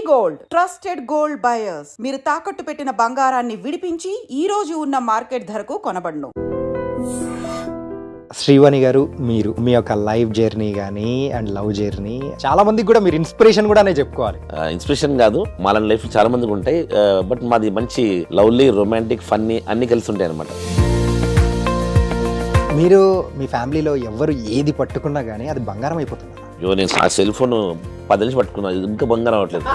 Gold trusted gold buyers మీరు తాకట్టు పెట్టిన బంగారాన్ని విడిపించి ఈ రోజు ఉన్న మార్కెట్ ధరకు కొనబడును. శ్రీవాణి గారు, మీరు మీ యొక్క లైఫ్ జర్నీ కానీ అండ్ లవ్ జర్నీ చాలా మందికి కూడా మీరు ఇన్స్పిరేషన్ కూడా చెప్పుకోవాలి. ఇన్స్పిరేషన్ కాదు, మాలాంటి లైఫ్ చాలా మందికి ఉంటాయి. బట్ మాది మంచి లవ్లీ, రొమాంటిక్, ఫన్నీ అన్ని కలిసి ఉంటాయి అనమాట. మీరు మీ ఫ్యామిలీలో ఎవరు ఏది పట్టుకున్నా కానీ అది బంగారం అయిపోతుంది. నేను ఆ సెల్ ఫోన్ 10 నుంచి పట్టుకున్నా, ఇంకా బంగారం అవ్వట్లేదు.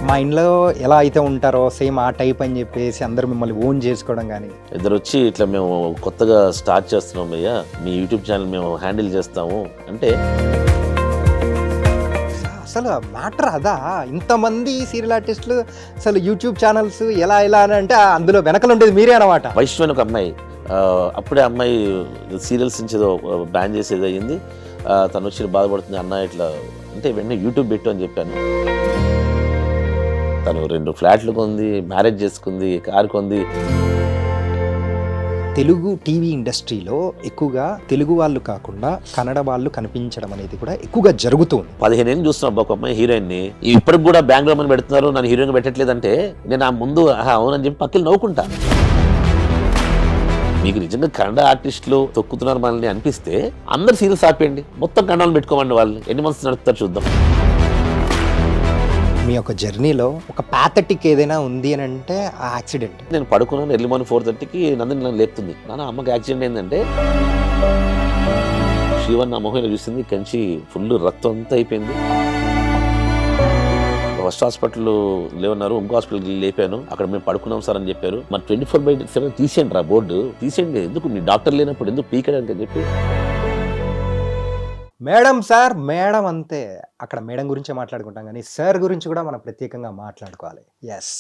మా ఇంట్లో ఎలా అయితే ఉంటారో సేమ్ ఆ టైప్ అని చెప్పేసి అందరూ మిమ్మల్ని ఓన్ చేసుకోవడం కానీ. ఇద్దరు వచ్చి ఇట్లా మేము కొత్తగా స్టార్ట్ చేస్తున్నాం అయ్యా, మీ యూట్యూబ్ ఛానల్ మేము హ్యాండిల్ చేస్తాము అంటే అసలు మ్యాటర్ అదా. ఇంతమంది సీరియల్ ఆర్టిస్టులు అసలు యూట్యూబ్ ఛానల్స్ ఎలా అని అంటే అందులో వెనకలు ఉండేది మీరే అనమాట. వైష్ణవి ఒక అమ్మాయి, అప్పుడే అమ్మాయి సీరియల్స్ నుంచి ఏదో బ్యాన్ చేసేది అయ్యింది. తను వచ్చి బాధపడుతుంది, అన్న ఇట్లా అంటే వెంటనే యూట్యూబ్ పెట్టు అని చెప్పాను. తను 2 ఫ్లాట్లు కొంది, మ్యారేజ్ చేసుకుంది, కారు కొంది. తెలుగు టీవీ ఇండస్ట్రీలో ఎక్కువగా తెలుగు వాళ్ళు కాకుండా కన్నడ వాళ్ళు కనిపించడం అనేది కూడా ఎక్కువగా జరుగుతుంది. 15 ఏళ్ళు చూస్తున్నాం ఒక అమ్మాయి హీరోయిన్ని, ఇప్పటికి కూడా బెంగళూరు అని పెడుతున్నారు, నన్ను హీరోయిన్ పెట్టట్లేదంటే నేను ఆ ముందు అవునని చెప్పి పక్కన నవ్వుకుంటా. మీకు నిజంగా కన్నడ ఆర్టిస్టులు తొక్కుతున్నారు మనల్ని అనిపిస్తే అందరు సీరియల్స్ ఆపేయండి, మొత్తం కన్నడలు పెట్టుకోమండి. వాళ్ళు ఎన్ని మంత్స్ నడుపుతారు చూద్దాం. మీ యొక్క జర్నీలో ఒక ప్యాథటిక్ ఏదైనా ఉంది అని అంటే ఆ యాక్సిడెంట్. నేను పడుకున్నాను ఎర్లీ మార్నింగ్ 4:30కి నందిని నన్ను లేపుతుంది, నాన్న అమ్మకి యాక్సిడెంట్ ఏంటంటే శివన్ నా మొహంలో చూసింది, కంచి ఫుల్ రక్తం అంతా అయిపోయింది. ఫస్ట్ హాస్పిటల్ లేవన్నారు, ఇంకో హాస్పిటల్కి లేపాను. అక్కడ మేము పడుకున్నాం సార్ అని చెప్పారు. మరి 24/7 తీసేయండి రా బోర్డు, తీసేయండి, ఎందుకు మీ డాక్టర్ లేనప్పుడు ఎందుకు పీకడానికి అని చెప్పి. మేడం సార్ మేడం అంతే, అక్కడ మేడం గురించే మాట్లాడుకుంటాం కానీ సార్ గురించి కూడా మనం ప్రత్యేకంగా మాట్లాడుకోవాలి. ఎస్,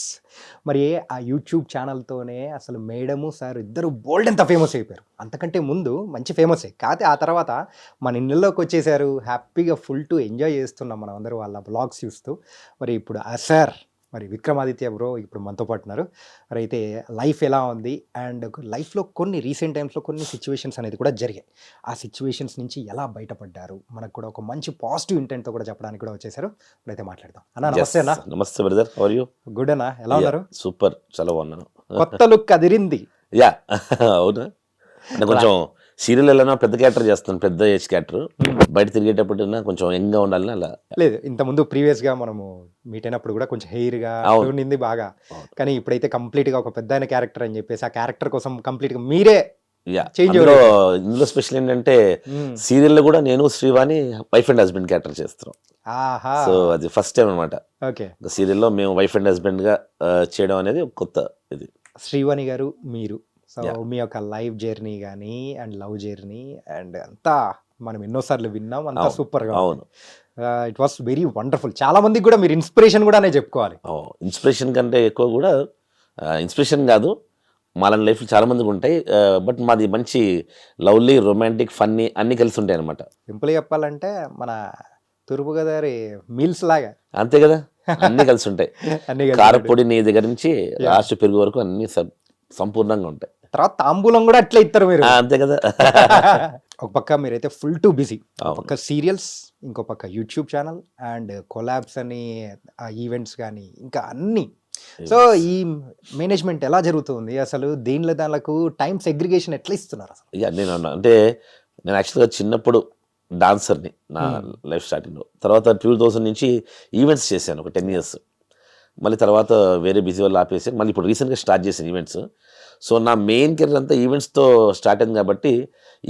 మరి ఆ యూట్యూబ్ ఛానల్తోనే అసలు మేడము సార్ ఇద్దరు బోల్డ్ ఎంత ఫేమస్ అయిపోయారు. అంతకంటే ముందు మంచి ఫేమసే కాకపోతే ఆ తర్వాత మన ఇళ్ళలోకి వచ్చేసారు, హ్యాపీగా ఫుల్ టు ఎంజాయ్ చేస్తున్నాం మనం అందరూ వాళ్ళ బ్లాగ్స్ చూస్తూ. మరి ఇప్పుడు ఆ సార్ మరి విక్రమాదిత్య బ్రో ఇప్పుడు మనతో పాటు ఉన్నారు. మరి అయితే లైఫ్ ఎలా ఉంది అండ్ లైఫ్లో కొన్ని రీసెంట్ టైమ్స్లో కొన్ని సిచ్యువేషన్స్ అనేది కూడా జరిగాయి. ఆ సిచ్యువేషన్స్ నుంచి ఎలా బయటపడ్డారు మనకు కూడా ఒక మంచి పాజిటివ్ ఇంటెంట్తో కూడా చెప్పడానికి కూడా వచ్చేసారు. ఇప్పుడైతే మాట్లాడదాం. అన్న నమస్తే అన్న. నమస్తే brother, how are you? Good అన్న, ఎలా ఉన్నారు? సూపర్, చాలా బాగున్నాను. కొత్త లుక్ అదిరింది. యా అవునా, అంటే కొంచెం సీరియల్ ఎలా పెద్ద క్యారెక్టర్ చేస్తాను, పెద్ద ఏజ్ క్యారెక్టర్. బయట తిరిగేటప్పుడు కొంచెం యంగ్గా ఉండాలని అలా. లేదు, ఇంతకుముందు ప్రీవియస్గా మనము మీట్ అయినప్పుడు కూడా కొంచెం హెయిర్గా ఉండింది బాగా, కానీ ఇప్పుడైతే కంప్లీట్గా ఒక పెద్ద క్యారెక్టర్ అని చెప్పేసి ఆ క్యారెక్టర్ కోసం కంప్లీట్గా మీరే చేంజ్. ఇందులో స్పెషల్ ఏంటంటే సీరియల్లో కూడా నేను Srivani wife and husband character చేస్తున్నాం. సో అది ఫస్ట్ టైం అనమాట. ఓకే, సీరియల్లో మేము వైఫ్ అండ్ హస్బెండ్ గా చేయడం అనేది కొత్త. ఇది శ్రీవాణి గారు మీరు, సో మీ యొక్క లైఫ్ జర్నీ కానీ అండ్ లవ్ జర్నీ అండ్ అంతా మనం ఎన్నోసార్లు విన్నాం, అంతా సూపర్గా. అవును, ఇట్ వాస్ వెరీ వండర్ఫుల్. చాలా మందికి కూడా మీరు ఇన్స్పిరేషన్ కూడా చెప్పుకోవాలి. ఇన్స్పిరేషన్ కంటే ఎక్కువ కూడా ఇన్స్పిరేషన్ కాదు, మాలాంటి లైఫ్ చాలా మందికి ఉంటాయి. బట్ మాది మంచి లవ్లీ, రొమాంటిక్, ఫన్నీ అన్ని కలిసి ఉంటాయి అనమాట. సింపుల్ చెప్పాలంటే మన తూర్పుగోదావరి మీల్స్ లాగా, అంతే కదా, అన్ని కలిసి ఉంటాయి. కారపొడి నీ దగ్గర నుంచి లాస్ట్ పెరుగు వరకు అన్ని సంపూర్ణంగా ఉంటాయి. తర్వాత తాంబూలం కూడా అట్లా ఇస్తారు మీరు, అంతే కదా. ఒక పక్క మీరైతే ఫుల్ టు బిజీ, ఒక పక్క సీరియల్స్, ఇంకో పక్క యూట్యూబ్ ఛానల్ అండ్ కొలాబ్స్ అని ఈవెంట్స్ కానీ ఇంకా అన్ని. సో ఈ మేనేజ్మెంట్ ఎలా జరుగుతుంది అసలు? దేనిలో దానికి టైం సెగ్రిగేషన్ ఎట్లా ఇస్తున్నారు అసలు? నేను యాక్చువల్గా చిన్నప్పుడు డాన్సర్ని నా లైఫ్ స్టార్టింగ్లో. తర్వాత 2000 నుంచి ఈవెంట్స్ చేశాను ఒక 10 years. మళ్ళీ తర్వాత వేరే బిజీ వాళ్ళు ఆపేసి మళ్ళీ ఇప్పుడు రీసెంట్గా స్టార్ట్ చేశాను ఈవెంట్స్. సో నా మెయిన్ కెరీర్ అంతా ఈవెంట్స్తో స్టార్ట్ అయింది కాబట్టి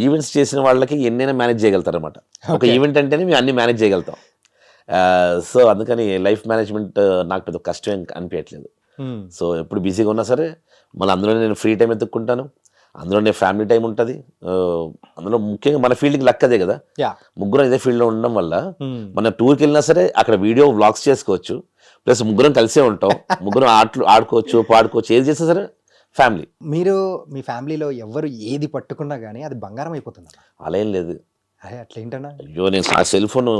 ఈవెంట్స్ చేసిన వాళ్ళకి ఎన్నైనా మేనేజ్ చేయగలుగుతారు అనమాట. ఒక ఈవెంట్ అంటేనే మేము అన్ని మేనేజ్ చేయగలుగుతాం. సో అందుకని లైఫ్ మేనేజ్మెంట్ నాకు పెద్ద కష్టం అనిపించట్లేదు. సో ఎప్పుడు బిజీగా ఉన్నా సరే మళ్ళీ అందులోనే నేను ఫ్రీ టైం ఎత్తుక్కుంటాను, అందులోనే ఫ్యామిలీ టైం ఉంటుంది. అందులో ముఖ్యంగా మన ఫీల్డ్కి లక్ అదే కదా, ముగ్గురం ఇదే ఫీల్డ్లో ఉండడం వల్ల మన టూర్కి వెళ్ళినా సరే అక్కడ వీడియో వ్లాగ్స్ చేసుకోవచ్చు, ప్లస్ ముగ్గురం కలిసే ఉంటాం, ముగ్గురం ఆడుకోవచ్చు, పాడుకోవచ్చు, ఏది చేసినా సరే ఫ్యామిలీ. మీరు మీ ఫ్యామిలీలో ఎవరు ఏది పట్టుకున్నా కానీ అది బంగారం అయిపోతుంది. అలా ఏం లేదు. అట్లా ఏంటన్నా? అయ్యో నేను ఆ సెల్ ఫోన్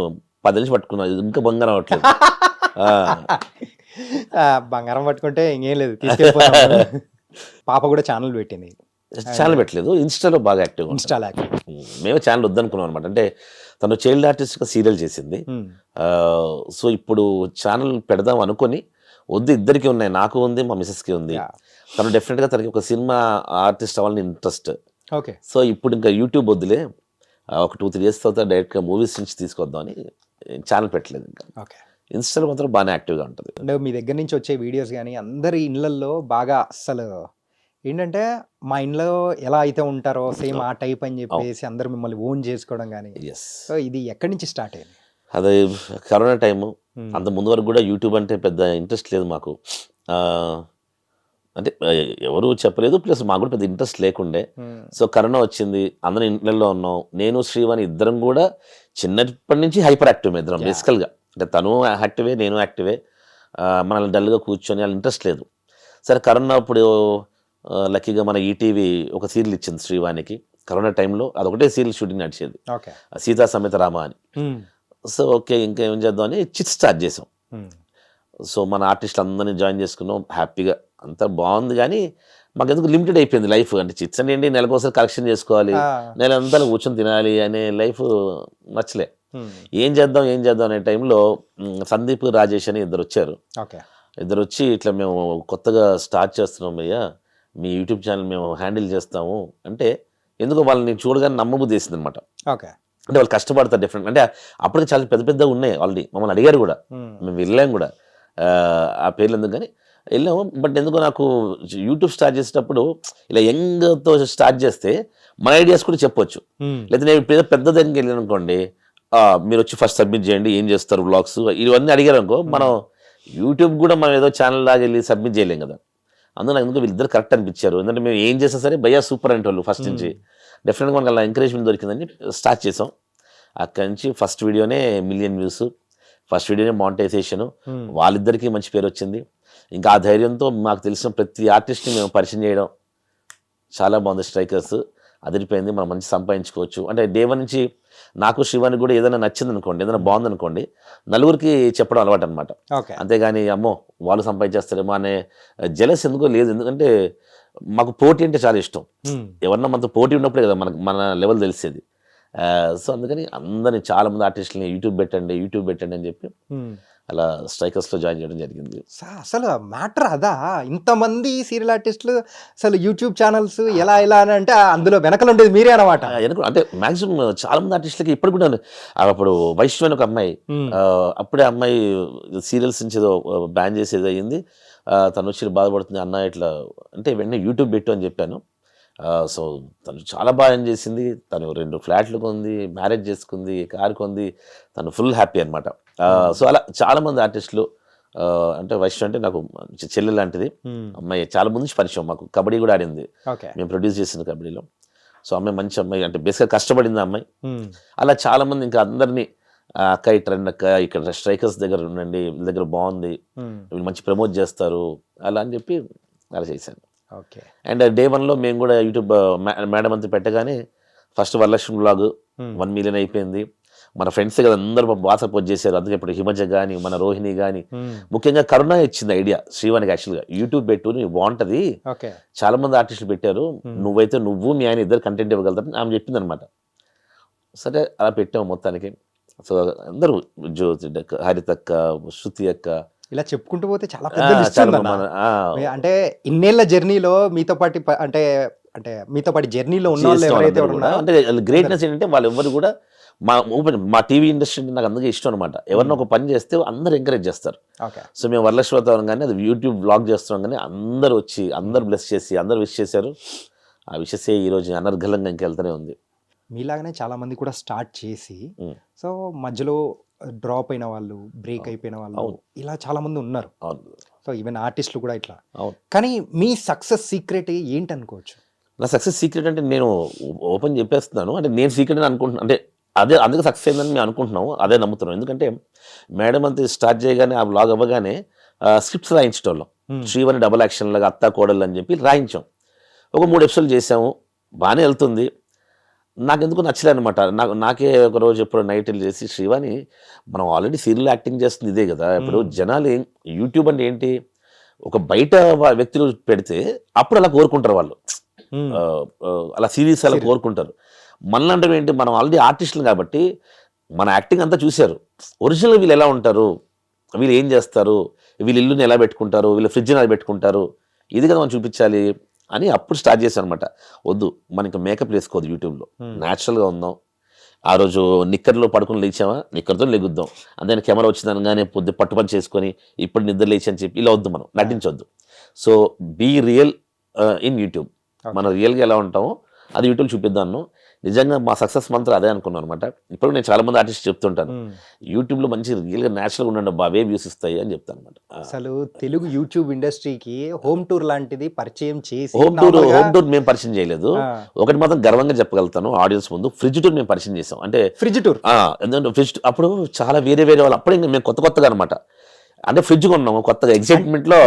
10 నుంచి పట్టుకున్నా, ఇంకా బంగారం అవ్వట్లేదు. బంగారం పట్టుకుంటే ఇంకేం లేదు, తీసుకెళ్ళిపోతాం. పాప కూడా ఛానల్ పెట్టింది, ఛానల్ పెట్టలేదు, ఇన్స్టాలో బాగా యాక్టివ్ ఇన్స్టాల్ మేమే ఛానల్ వద్దనుకున్నాం అనమాట. అంటే తను చైల్డ్ ఆర్టిస్ట్గా సీరియల్ చేసింది. సో ఇప్పుడు ఛానల్ పెడదాం అనుకొని వద్దు, ఇద్దరికి ఉన్నాయి, నాకు ఉంది మా మిసెస్కి ఉంది. తను డెఫినెట్గా తనకి ఒక సినిమా ఆర్టిస్ట్ అవ్వాలని ఇంట్రెస్ట్. ఓకే. సో ఇప్పుడు ఇంకా యూట్యూబ్ వద్దులే, ఒక 2-3 years తర్వాత డైరెక్ట్గా మూవీస్ నుంచి తీసుకొద్దామని ఛానల్ పెట్టలేదు. ఇంకా ఓకే. ఇన్స్టాలో మాత్రం బాగానే యాక్టివ్గా ఉంటుంది. అంటే మీ దగ్గర నుంచి వచ్చే వీడియోస్ కానీ అందరి ఇళ్ళల్లో బాగా అస్సలు ఏంటంటే మా ఇంట్లో ఎలా అయితే ఉంటారో సేమ్ ఆ టైప్ అని చెప్పేసి అందరూ మిమ్మల్ని ఓన్ చేసుకోవడం కానీ. ఎస్. సో ఇది ఎక్కడి నుంచి స్టార్ట్ అయింది? అదే కరోనా టైము. అంత ముందు వరకు కూడా యూట్యూబ్ అంటే పెద్ద ఇంట్రెస్ట్ లేదు మాకు. అంటే ఎవరు చెప్పలేదు, ప్లస్ మాకు కూడా పెద్ద ఇంట్రెస్ట్ లేకుండే. సో కరోనా వచ్చింది, అందరం ఇంట్లో ఉన్నాం. నేను శ్రీవాణి ఇద్దరం కూడా చిన్నప్పటి నుంచి హైపర్ యాక్టివ్ ఇద్దరం బేసికల్గా. అంటే తను యాక్టివే, నేను యాక్టివే. మనల్ని డల్గా కూర్చొని వాళ్ళ ఇంట్రెస్ట్ లేదు. సరే కరోనా అప్పుడు లక్కీగా మన ఈటీవీ ఒక సీరియల్ ఇచ్చింది శ్రీవాణికి. కరోనా టైంలో అదొకటే సీరియల్ షూటింగ్ నడిచేది, సీతా సమేత రామ అని. సో ఓకే ఇంకా ఏం చేద్దాం అని చిట్ స్టార్ట్ చేసాం. సో మన ఆర్టిస్టులు అందరినీ జాయిన్ చేసుకున్నాం, హ్యాపీగా అంతా బాగుంది. కానీ మాకు ఎందుకు లిమిటెడ్ అయిపోయింది లైఫ్. అంటే చిట్స్ అంటే నెలకోసారి కలెక్షన్ చేసుకోవాలి, నెల అంతా కూర్చొని తినాలి అనే లైఫ్ నచ్చలే. ఏం చేద్దాం అనే టైంలో సందీప్ రాజేష్ అని ఇద్దరు వచ్చారు. ఇద్దరు వచ్చి ఇట్లా మేము కొత్తగా స్టార్ట్ చేస్తున్నాం అయ్యా, మీ యూట్యూబ్ ఛానల్ మేము హ్యాండిల్ చేస్తాము అంటే, ఎందుకో వాళ్ళని చూడగానే నమ్మబుద్ధి వేసింది అనమాట. అంటే వాళ్ళు కష్టపడతారు డిఫరెంట్. అంటే అప్పటికి చాలా పెద్ద పెద్దగా ఉన్నాయి ఆల్రెడీ, మమ్మల్ని అడిగారు కూడా, మేము వెళ్ళాం కూడా. ఆ పేర్లు ఎందుకు కానీ వెళ్ళాము. బట్ ఎందుకో నాకు యూట్యూబ్ స్టార్ట్ చేసేటప్పుడు ఇలా యంగ్తో స్టార్ట్ చేస్తే మన ఐడియాస్ కూడా చెప్పొచ్చు. లేదా నేను పెద్ద దగ్గరికి వెళ్ళాను అనుకోండి, మీరు వచ్చి ఫస్ట్ సబ్మిట్ చేయండి, ఏం చేస్తారు వ్లాగ్స్ ఇవన్నీ అడిగారు అనుకో, మనం యూట్యూబ్ కూడా మనం ఏదో ఛానల్ లాగా వెళ్ళి సబ్మిట్ చేయలేం కదా. అందులో ఎందుకు వీళ్ళిద్దరు కరెక్ట్ అనిపించారు. ఎందుకంటే మేము ఏం చేసినా సరే భయ్యా సూపర్ అంటే వాళ్ళు ఫస్ట్ నుంచి డెఫినెట్గా మనకు అలా ఎంకరేజ్మెంట్ దొరికిందని స్టార్ట్ చేసాం. అక్కడి నుంచి ఫస్ట్ వీడియోనే 1 million వ్యూస్, ఫస్ట్ వీడియోనే మానిటైజేషన్. వాళ్ళిద్దరికీ మంచి పేరు వచ్చింది. ఇంకా ఆ ధైర్యంతో మాకు తెలిసిన ప్రతి ఆర్టిస్ట్ని మేము పరిచయం చేయడం చాలా బాగుంది. స్ట్రైకర్స్ అదిరిపోయింది, మనం మంచి సంపాదించుకోవచ్చు. అంటే డే 1 నుంచి నాకు శివానికి కూడా ఏదైనా నచ్చింది అనుకోండి, ఏదైనా బాగుంది అనుకోండి, నలుగురికి చెప్పడం అలవాటు అనమాట. అంతేగాని అమ్మో వాళ్ళు సంపాదించేస్తారేమో అనే జెలస్ ఎందుకో లేదు. ఎందుకంటే మాకు పోటీ అంటే చాలా ఇష్టం. ఎవరన్నా మనతో పోటీ ఉన్నప్పుడే కదా మన లెవెల్ తెలిసేది. సో అందుకని అందరినీ చాలా మంది ఆర్టిస్టులని యూట్యూబ్ పెట్టండి అని చెప్పి అలా స్ట్రైకర్స్లో జాయిన్ చేయడం జరిగింది. అసలు మ్యాటర్ అదా, ఇంతమంది సీరియల్ ఆర్టిస్టులు అసలు యూట్యూబ్ ఛానల్స్ ఎలా అని అంటే అందులో వెనకలు ఉండేది మీరే అనమాట. అంటే మాక్సిమం చాలా మంది ఆర్టిస్టులకి ఇప్పుడు కూడా, అప్పుడు వైష్ణవి అని ఒక అమ్మాయి, అప్పుడే అమ్మాయి సీరియల్స్ నుంచి ఏదో బ్యాన్ చేసేది అయ్యింది. తను వచ్చి బాధపడుతుంది, అన్న ఇట్లా అంటే వెంటనే యూట్యూబ్ పెట్టు అని చెప్పాను. సో తను చాలా బాగా ఎంజాయ్ చేసింది. తను 2 ఫ్లాట్లు కొంది, మ్యారేజ్ చేసుకుంది, కారు కొంది, తను ఫుల్ హ్యాపీ అనమాట. సో అలా చాలా మంది ఆర్టిస్టులు, అంటే వైష్ణవి అంటే నాకు చెల్లె లాంటిది అమ్మాయి. చాలా ముందు నుంచి పరిచయం, మాకు కబడ్డీ కూడా ఆడింది, మేము ప్రొడ్యూస్ చేసింది కబడ్డీలో. సో అమ్మాయి మంచి అమ్మాయి, అంటే బేసిక్గా కష్టపడింది అమ్మాయి. అలా చాలా మంది ఇంకా అందరినీ అక్క ఇటు రండి అక్క, ఇక్కడ స్ట్రైకర్స్ దగ్గర ఉండండి, వీళ్ళ దగ్గర బాగుంది, వీళ్ళు మంచి ప్రమోట్ చేస్తారు అలా అని చెప్పి అలా చేశాను. అండ్ డే 1లో మేము కూడా యూట్యూబ్ మేడం అంతా పెట్టగానే ఫస్ట్ వరలక్ష్మి వ్లాగ్ 1 million అయిపోయింది. మన ఫ్రెండ్స్ కదా అందరూ బాగా సపోర్ట్ చేశారు. అందుకే ఇప్పుడు హిమజ కానీ మన రోహిణి కానీ, ముఖ్యంగా కరుణ ఇచ్చింది ఐడియా శ్రీవానికి. యాక్చువల్గా యూట్యూబ్ పెట్టు, నువ్వు బాగుంటుంది, చాలా మంది ఆర్టిస్టులు పెట్టారు, నువ్వైతే నువ్వు మీ ఆయన ఇద్దరు కంటెంట్ ఇవ్వగలుగుతారని ఆమె చెప్పింది అనమాట. సరే అలా పెట్టాము మొత్తానికి. సో అందరూ జ్యోతి, హరితక్క, శృతి అక్క, ఇలా చెప్పుకుంటూ పోతే చాలా పెద్ద లిస్ట్ ఉంది. అంటే ఇన్నేళ్ల జర్నీలో మీతో పాటు మీతో పాటు జర్నీలో ఉన్న వాళ్ళు ఎవరైతే ఉన్నారో, అంటే గ్రేట్నెస్ ఏంటంటే వాళ్ళు ఎవరు కూడా మా టీవీ ఇండస్ట్రీ నాకు అందుకే ఇష్టం అనమాట. ఎవరినో ఒక పని చేస్తే అందరూ ఎంకరేజ్ చేస్తారు. సో మేము వరలక్ష్మి వ్రతం కానీ అది యూట్యూబ్ వ్లాగ్ చేస్తున్నాం కానీ అందరూ వచ్చి అందరూ బ్లెస్ చేసి అందరూ విష్ చేశారు. ఆ విషయసే ఈరోజు అనర్గళంగా ఇంకెళ్తూనే ఉంది. మీలాగానే చాలా మంది కూడా స్టార్ట్ చేసి సో మధ్యలో డ్రాప్ అయిన వాళ్ళు, బ్రేక్ అయిపోయిన వాళ్ళు, ఇలా చాలా మంది ఉన్నారు. సో ఈవెన్ ఆర్టిస్టులు కూడా ఇట్లా. కానీ మీ సక్సెస్ సీక్రెట్ ఏంటి అనుకోవచ్చు? నా సక్సెస్ సీక్రెట్ అంటే నేను ఓపెన్ చెప్పేస్తున్నాను, అంటే నేను సీక్రెట్ అని అనుకుంటున్నాను. అంటే అదే అందుకే సక్సెస్ అయిందని మేము అనుకుంటున్నాము, అదే నమ్ముతున్నాం. ఎందుకంటే మేడం అంతా స్టార్ట్ చేయగానే ఆ వ్లాగ్ అవ్వగానే స్క్రిప్ట్స్ రాయించటోళ్ళం. శ్రీవాణి డబుల్ యాక్షన్ లాగా అత్తా కోడలు అని చెప్పి రాయించాం. ఒక 3 episodes చేసాము, బాగానే వెళ్తుంది. నాకెందుకు నచ్చలే అనమాట. నాకే ఒక రోజు ఎప్పుడు నైట్ చేసి, శ్రీవాణి మనం ఆల్రెడీ సీరియల్ యాక్టింగ్ చేస్తుంది ఇదే కదా, ఇప్పుడు జనాలు యూట్యూబ్ అంటే ఏంటి, ఒక బయట వ్యక్తులు పెడితే అప్పుడు అలా కోరుకుంటారు వాళ్ళు. అలా సిరీస్ అలా కోరుకుంటారు. మనలాంటివి ఏంటి, మనం ఆల్రెడీ ఆర్టిస్టులు కాబట్టి మన యాక్టింగ్ అంతా చూశారు. ఒరిజినల్ వీళ్ళు ఎలా ఉంటారు, వీళ్ళు ఏం చేస్తారు, వీళ్ళు ఇల్లుని ఎలా పెట్టుకుంటారు, వీళ్ళు ఫ్రిడ్జ్ని ఎలా పెట్టుకుంటారు, ఇది కదా మనం చూపించాలి అని అప్పుడు స్టార్ట్ చేశాను అనమాట. వద్దు మనకి మేకప్ వేసుకోవద్దు, యూట్యూబ్లో న్యాచురల్గా ఉందాం. ఆ రోజు నిక్కర్లో పడుకుని లేచామా, నిక్కర్తో లెగుద్దాం. అంతే కెమెరా వచ్చిందనగానే పొద్దు పట్టుపని చేసుకొని ఇప్పుడు నిద్ర లేచి అని చెప్పి ఇలా వద్దు, మనం నటించొద్దు. So be real in YouTube. మనం రియల్గా ఎలా ఉంటామో అది యూట్యూబ్ చూపిద్దాను. నిజంగా మా సక్సెస్ మంత్రం అదే అనుకున్నాను అనమాట. ఇప్పుడు నేను చాలా మంది ఆర్టిస్ట్ చెప్తుంటాను, యూట్యూబ్లో మంచి రియల్గా న్యాచురల్గా ఉండండి, బావే వ్యూస్ ఇస్తాయి అని చెప్తాను అనమాట. అసలు తెలుగు యూట్యూబ్ ఇండస్ట్రీకి హోమ్ టూర్ లాంటిది పరిచయం చేసి, హోమ్ టూర్ మేము పరిచయం చేయలేదు. ఒకటి మాత్రం గర్వంగా చెప్పగలుగుతాను ఆడియన్స్ ముందు, ఫ్రిడ్జ్ టూర్ మేము పరిచయం చేసాం. అంటే ఫ్రిడ్జ్ టూర్, ఎందుకంటే ఫ్రిడ్జ్ అప్పుడు చాలా వేరే వాళ్ళు, అప్పుడే మేము కొత్తగా అనమాట. అంటే ఫ్రిడ్జ్ కొన్నాము కొత్తగా, ఎగ్జైట్మెంట్ లో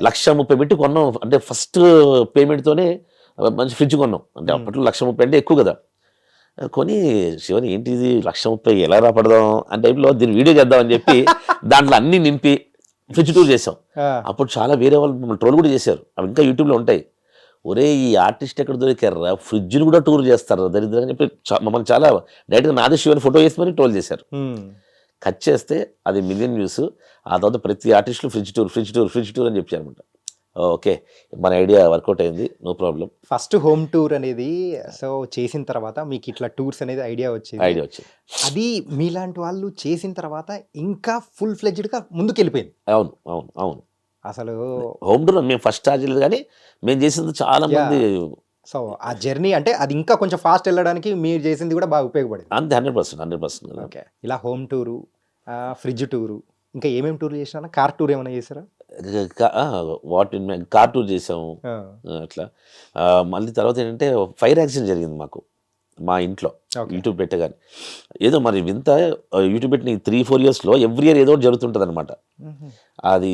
1,30,000 పెట్టి కొన్నాం. అంటే ఫస్ట్ పేమెంట్ తోనే మంచి ఫ్రిడ్జ్ కొన్నాం. అంటే అప్పట్లో 1,30,000 అంటే ఎక్కువ కదా. కొని శివని ఏంటి ఇది 1,30,000 ఎలా రాపడదాం అని టైంలో దీన్ని వీడియో చేద్దాం అని చెప్పి దాంట్లో అన్ని నింపి ఫ్రిడ్జ్ టూర్ చేసాం. అప్పుడు చాలా వేరే వాళ్ళు మమ్మల్ని ట్రోల్ కూడా చేశారు. అవి ఇంకా యూట్యూబ్లో ఉంటాయి. ఒరే ఈ ఆర్టిస్ట్ ఎక్కడ దొరికారా, ఫ్రిడ్జ్ని కూడా టూర్ చేస్తారు దరిద్రం అని చెప్పి మమ్మల్ని చాలా డైరెక్ట్గా నాదే శివని ఫోటో వేసి మరి ట్రోల్ చేశారు. కట్ చేస్తే అది మిలియన్ వ్యూస్. ఆ తర్వాత ప్రతి ఆర్టిస్టులు ఫ్రిడ్జ్ టూర్ అని చెప్పారు అనమాట. ఓకే, మన ఐడియా వర్కౌట్ అయింది, no problem. First home tour అనేది సో చేసిన తర్వాత మీకు ఇట్లా టూర్స్ అనేది ఐడియా వచ్చింది. అది మీలాంటి వాళ్ళు చేసిన తర్వాత ఇంకా ఫుల్ ఫ్లెడ్జ్డ్గా ముందుకు వెళ్ళిపోయింది. అవును. అసలు హోమ్ టూర్ మేము ఫస్ట్ స్టార్ట్ చేయలేదు, కానీ మేము చేసింది చాలా మంది. సో ఆ జర్నీ అంటే అది ఇంకా కొంచెం ఫాస్ట్ వెళ్ళడానికి మీరు చేసింది కూడా బాగా ఉపయోగపడింది. అంతే 100%. ఓకే, ఇలా హోమ్ టూరు, ఫ్రిడ్జ్ టూరు, ఇంకా ఏమేమి టూర్ చేసినా, కార్ టూర్ ఏమైనా చేశారా? కార్ టూర్ చేసాము అట్లా. మళ్ళీ తర్వాత ఏంటంటే ఫైర్ యాక్సిడెంట్ జరిగింది మాకు మా ఇంట్లో యూట్యూబ్ పెట్టగానే. ఏదో మరి వింత, యూట్యూబ్ పెట్టిన 3-4 yearsలో ఎవ్రీ ఇయర్ ఏదో ఒకటి జరుగుతుంటుంది అనమాట. అది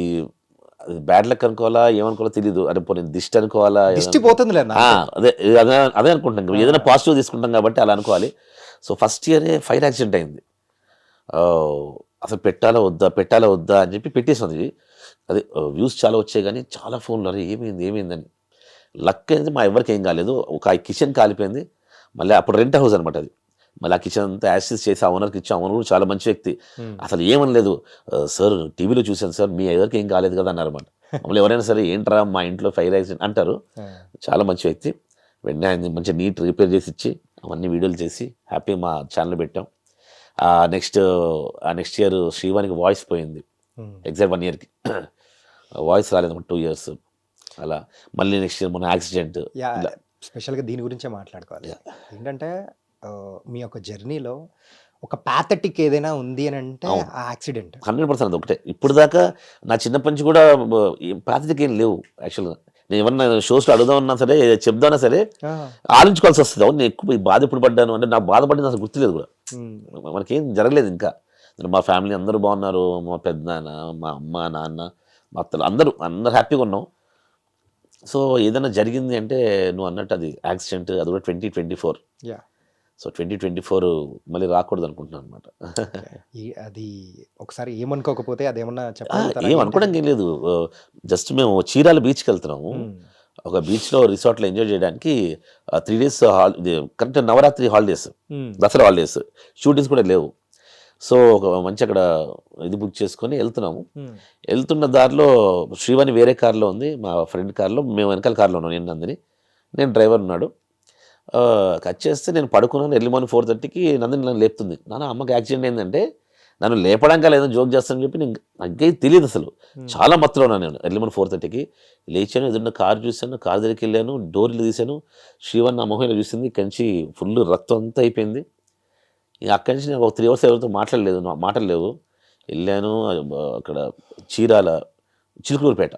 బ్యాడ్ లక్ అనుకోవాలా ఏమనుకోవాలో తెలియదు. అంటే పోనీ దిష్టి అనుకోవాలా, అదే అనుకుంటాం. ఏదైనా పాజిటివ్ తీసుకుంటాం కాబట్టి అలా అనుకోవాలి. సో ఫస్ట్ ఇయరే ఫైర్ యాక్సిడెంట్ అయింది. అసలు పెట్టాలా వద్దా అని చెప్పి పెట్టేసింది. అదే వ్యూస్ చాలా వచ్చాయి, కానీ చాలా ఫోన్లు అరే ఏమైందని. లక్ అనేది మా ఎవరికి ఏం కాలేదు. ఒక కిచెన్ కాలిపోయింది. మళ్ళీ అప్పుడు రెంట్ హౌస్ అనమాట అది. మళ్ళీ ఆ కిచెన్ అంతా యాక్సెస్ చేసి ఆ ఓనర్కి ఇచ్చి, ఆ ఓనర్ కూడా చాలా మంచి వ్యక్తి, అసలు ఏమనలేదు. సార్ టీవీలో చూశాను సార్, మీ ఎవరికి ఏం కాలేదు కదా అన్నారు అనమాట. మమ్మల్ని ఎవరైనా సరే ఏంట్రా మా ఇంట్లో ఫైర్ యాక్సిడెంట్ అంటారు. చాలా మంచి వ్యక్తి. వెంటనే ఆయన మంచి నీట్ రిపేర్ చేసి ఇచ్చి అవన్నీ వీడియోలు చేసి హ్యాపీ మా ఛానల్ పెట్టాం. నెక్స్ట్ ఇయర్ శ్రీవానికి వాయిస్ పోయింది. ఎగ్జాక్ట్ 1 yearకి వాయిస్ రాలేదు, 2 years అలా. మళ్ళీ నెక్స్ట్ ఇయర్ మన యాక్సిడెంట్. స్పెషల్గా దీని గురించే మాట్లాడుకోవాలి. ఏంటంటే మీ యొక్క జర్నీలో ఒక ప్యాథటిక్ ఏదైనా ఉంది అని అంటే ఆ యాక్సిడెంట్ 100% అది ఒకటే. ఇప్పుడు దాకా నా చిన్నప్పటి నుంచి కూడా ప్యాథటిక్ ఏం లేవు. యాక్చువల్గా నేను ఏమన్నా షోస్లో అడుగుదామన్నా సరే, చెప్దామన్నా సరే ఆలోచించుకోవాల్సి వస్తుంది. అవును నేను ఎక్కువ బాధ ఎప్పుడు పడ్డాను అంటే, నాకు బాధపడింది అసలు గుర్తులేదు కూడా. మనకేం జరగలేదు ఇంకా. మా ఫ్యామిలీ అందరూ బాగున్నారు, మా పెద్దనాన్న, మా అమ్మ, నాన్న, మా అత్తలు అందరూ హ్యాపీగా ఉన్నాం. సో ఏదైనా జరిగింది అంటే నువ్వు అన్నట్టు అది యాక్సిడెంట్, అది కూడా 2024. సో 2024 మళ్ళీ రాకూడదు అనుకుంటున్నాను అనమాట. అది ఒకసారి ఏమనుకోకపోతే అదేమన్నా చెప్పాలి. ఏమనుకోవడానికి ఏం లేదు. జస్ట్ మేము చీరాల బీచ్కి వెళ్తున్నాము. ఒక బీచ్లో రిసార్ట్లో ఎంజాయ్ చేయడానికి 3 days correct Navratri holidays, Dasara holidays, shootings కూడా లేవు. సో ఒక మంచి అక్కడ ఇది బుక్ చేసుకొని వెళ్తున్నాము. వెళ్తున్న దారిలో శ్రీవాణి వేరే కార్లో ఉంది, మా ఫ్రెండ్ కార్లో, మేము వెనకాల కార్లో ఉన్నాం. నేను డ్రైవర్ ఉన్నాడు. కట్ చేస్తే నేను పడుకున్నాను. ఎర్లీ మార్నింగ్ 4:30కి నన్ను లేపుతుంది. నాన్న అమ్మకి యాక్సిడెంట్ ఏంటంటే, నన్ను లేపడానికి లేదో జోక్ చేస్తానని చెప్పి నాకే తెలియదు అసలు. చాలా మత్తులో ఉన్నాను నేను. ఎర్లీ మార్నింగ్ 4:30కి లేచాను, ఎదురున్న కారు చూశాను, కారు దగ్గరికి వెళ్ళాను, డోర్లు తీశాను. శ్రీవాణి నా మొహంలో చూసింది, కంచి ఫుల్ రక్తం అంతా అయిపోయింది. అక్కడి నుంచి నేను ఒక 3 hours ఎవరితో మాటలు లేవు. వెళ్ళాను అక్కడ చీరాల చిలుకలూరుపేట,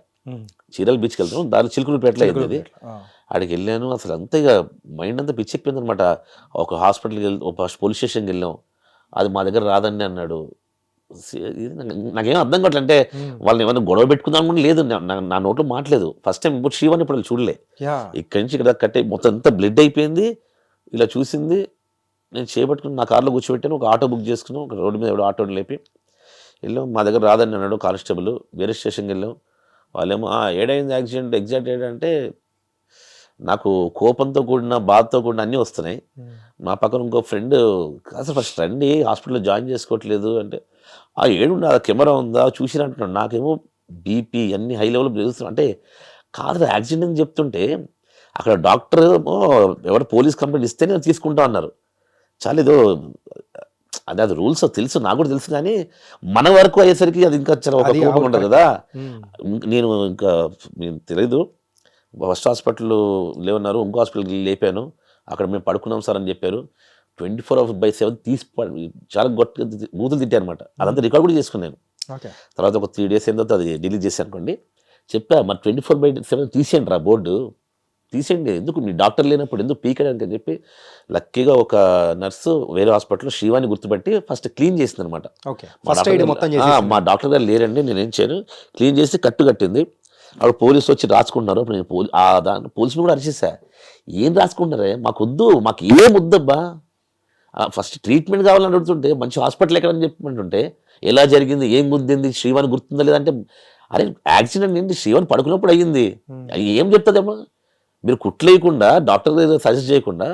చీరాల బీచ్కి వెళ్తాను, దాని చిలుకలూరుపేటలో అయింది. అక్కడికి వెళ్ళాను. అసలు అంతా ఇక మైండ్ అంతా పిచ్చెక్కిపోయింది అనమాట. ఒక హాస్పిటల్కి ఒక పోలీస్ స్టేషన్కి వెళ్ళాం. అది మా దగ్గర రాదండి అన్నాడు. నాకేం అర్థం కావట్లేదు. అంటే వాళ్ళని ఏమైనా గొడవ పెట్టుకుందాం కూడా లేదు, నా నోట్లో మాట్లేదు. ఫస్ట్ టైం ఇప్పుడు శ్రీవాణి ఇప్పుడు చూడలే. ఇక్కడి నుంచి ఇక్కడ కట్టే మొత్తం అంతా బ్లడ్ అయిపోయింది. ఇలా చూసింది, నేను చేపట్టుకుని నా కార్లో కూర్చోబెట్టాను. ఒక ఆటో బుక్ చేసుకున్నాం. ఒక రోడ్డు మీద ఎవడో ఆటోని లేపి వెళ్ళాం. మా దగ్గర రాదని అన్నాడు కానిస్టేబుల్. వేరే స్టేషన్కి వెళ్ళాం. వాళ్ళేమో ఏడైంది యాక్సిడెంట్, ఎగ్జాక్ట్ ఏడంటే నాకు కోపంతో కూడిన బాధతో కూడిన అన్నీ వస్తున్నాయి. మా పక్కన ఇంకో ఫ్రెండ్ అసలు ఫస్ట్ రండి హాస్పిటల్లో జాయిన్ చేసుకోవట్లేదు అంటే, ఆ ఏడుండి ఆ కెమెరా ఉందా చూసిరా అంటున్నాడు. నాకేమో బీపీ అన్ని హై లెవెల్ పెరుగుతున్నాయి. అంటే కాదు యాక్సిడెంట్ అని చెప్తుంటే అక్కడ డాక్టర్ ఏమో ఎవరు పోలీస్ కంప్లైంట్ ఇస్తేనే తీసుకుంటా అన్నారు. చాలా ఏదో అదే అది రూల్స్ తెలుసు, నాకు కూడా తెలుసు, కానీ మన వరకు అయ్యేసరికి అది ఇంకా చాలా ఒక అది కోపం అవును ఉంటుంది కదా. నేను ఇంకా నేను తెలీదు, ఫస్ట్ హాస్పిటల్ లేవన్నారు, ఇంకో హాస్పిటల్కి లేపాను, అక్కడ మేము పడుకున్నాం సార్ అని చెప్పారు. 24/7 తీసి చాలా గొప్ప బూతులు తిట్టాను అనమాట. అదంతా రికార్డ్ కూడా చేసుకున్నాను. ఓకే. తర్వాత ఒక 3 days అయిన తర్వాత అది డిలీట్ చేశాను అనుకోండి. చెప్పా మరి 24/7 తీసేయండి రా బోర్డు, తీసేయండి, ఎందుకు మీ డాక్టర్ లేనప్పుడు ఎందుకు పీకడానికి అని చెప్పి లక్కీగా ఒక నర్సు వేరే హాస్పిటల్లో శ్రీవాణి గుర్తుపెట్టి ఫస్ట్ క్లీన్ చేసింది అనమాట. ఓకే. ఫస్ట్ ఎయిడ్ మొత్తం చేసేసింది. మా డాక్టర్ గారు లేరండి, నేనేం చేయను, క్లీన్ చేసి కట్టు కట్టింది. అప్పుడు పోలీసు వచ్చి రాసుకుంటున్నారు. అప్పుడు నేను పోలీసుని కూడా అరిచేసా, ఏం రాసుకుంటారే, మాకు వద్దు, మాకు ఏం వద్దబ్బా, ఫస్ట్ ట్రీట్మెంట్ కావాలని అడుగుతుంటే మంచి హాస్పిటల్ ఎక్కడని చెప్పమంటుంటే ఎలా జరిగింది, ఏం గుద్దింది, శ్రీవాణి గుర్తుందా లేదంటే, అరే యాక్సిడెంట్ ఏంటి శ్రీవాణి పడుకున్నప్పుడు అయ్యింది, ఏం చెప్తుందేమో, మీరు కుట్లేయకుండా డాక్టర్ దగ్గర సజెస్ట్ చేయకుండా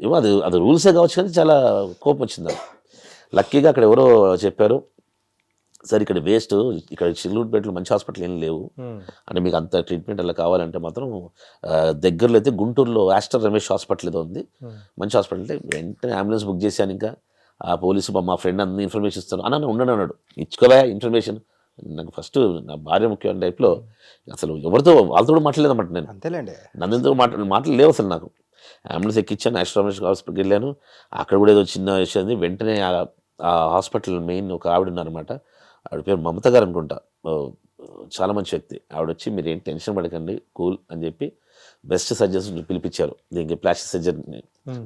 ఏమో అది అది రూల్సే కావచ్చు, కానీ చాలా కోపం వచ్చింది. లక్కీగా అక్కడ ఎవరో చెప్పారు, సార్ ఇక్కడ వేస్ట్, ఇక్కడ చిల్లూరుపేటలో మంచి హాస్పిటల్ ఏం లేవు, అంటే మీకు అంత ట్రీట్మెంట్ అలా కావాలంటే మాత్రం దగ్గరలో అయితే గుంటూరులో ఆస్టర్ రమేష్ హాస్పిటల్ ఏదో ఉంది, మంచి హాస్పిటల్. అంటే వెంటనే అంబులెన్స్ బుక్ చేశాను. ఇంకా ఆ పోలీసు మా ఫ్రెండ్ అన్ని ఇన్ఫర్మేషన్ ఇస్తాను అన్న ఉండను అన్నాడు. ఇచ్చుకోవా ఇన్ఫర్మేషన్, నాకు ఫస్ట్ నా భార్య ముఖ్యమైన టైప్లో అసలు ఎవరితో వాళ్ళతో కూడా మాట్లాడలేదన్నమాట. నేను అంతేలేండి, నన్నుతో మాటలు లేవు అసలు. నాకు అంబులెన్స్ ఎక్కించాను, ఆస్టర్ రమేష్ హాస్పిటల్కి వెళ్ళాను. అక్కడ కూడా ఏదో చిన్న విషయం, వెంటనే ఆ హాస్పిటల్ మెయిన్ ఒక ఆవిడ ఉన్నారనమాట, ఆవిడ పేరు మమత గారు అనుకుంటా, చాలా మంచి వ్యక్తి. ఆవిడ వచ్చి మీరు ఏం టెన్షన్ పడకండి, కూల్ అని చెప్పి బెస్ట్ సర్జన్స్ పిలిపించారు. దీనికి plastic surgery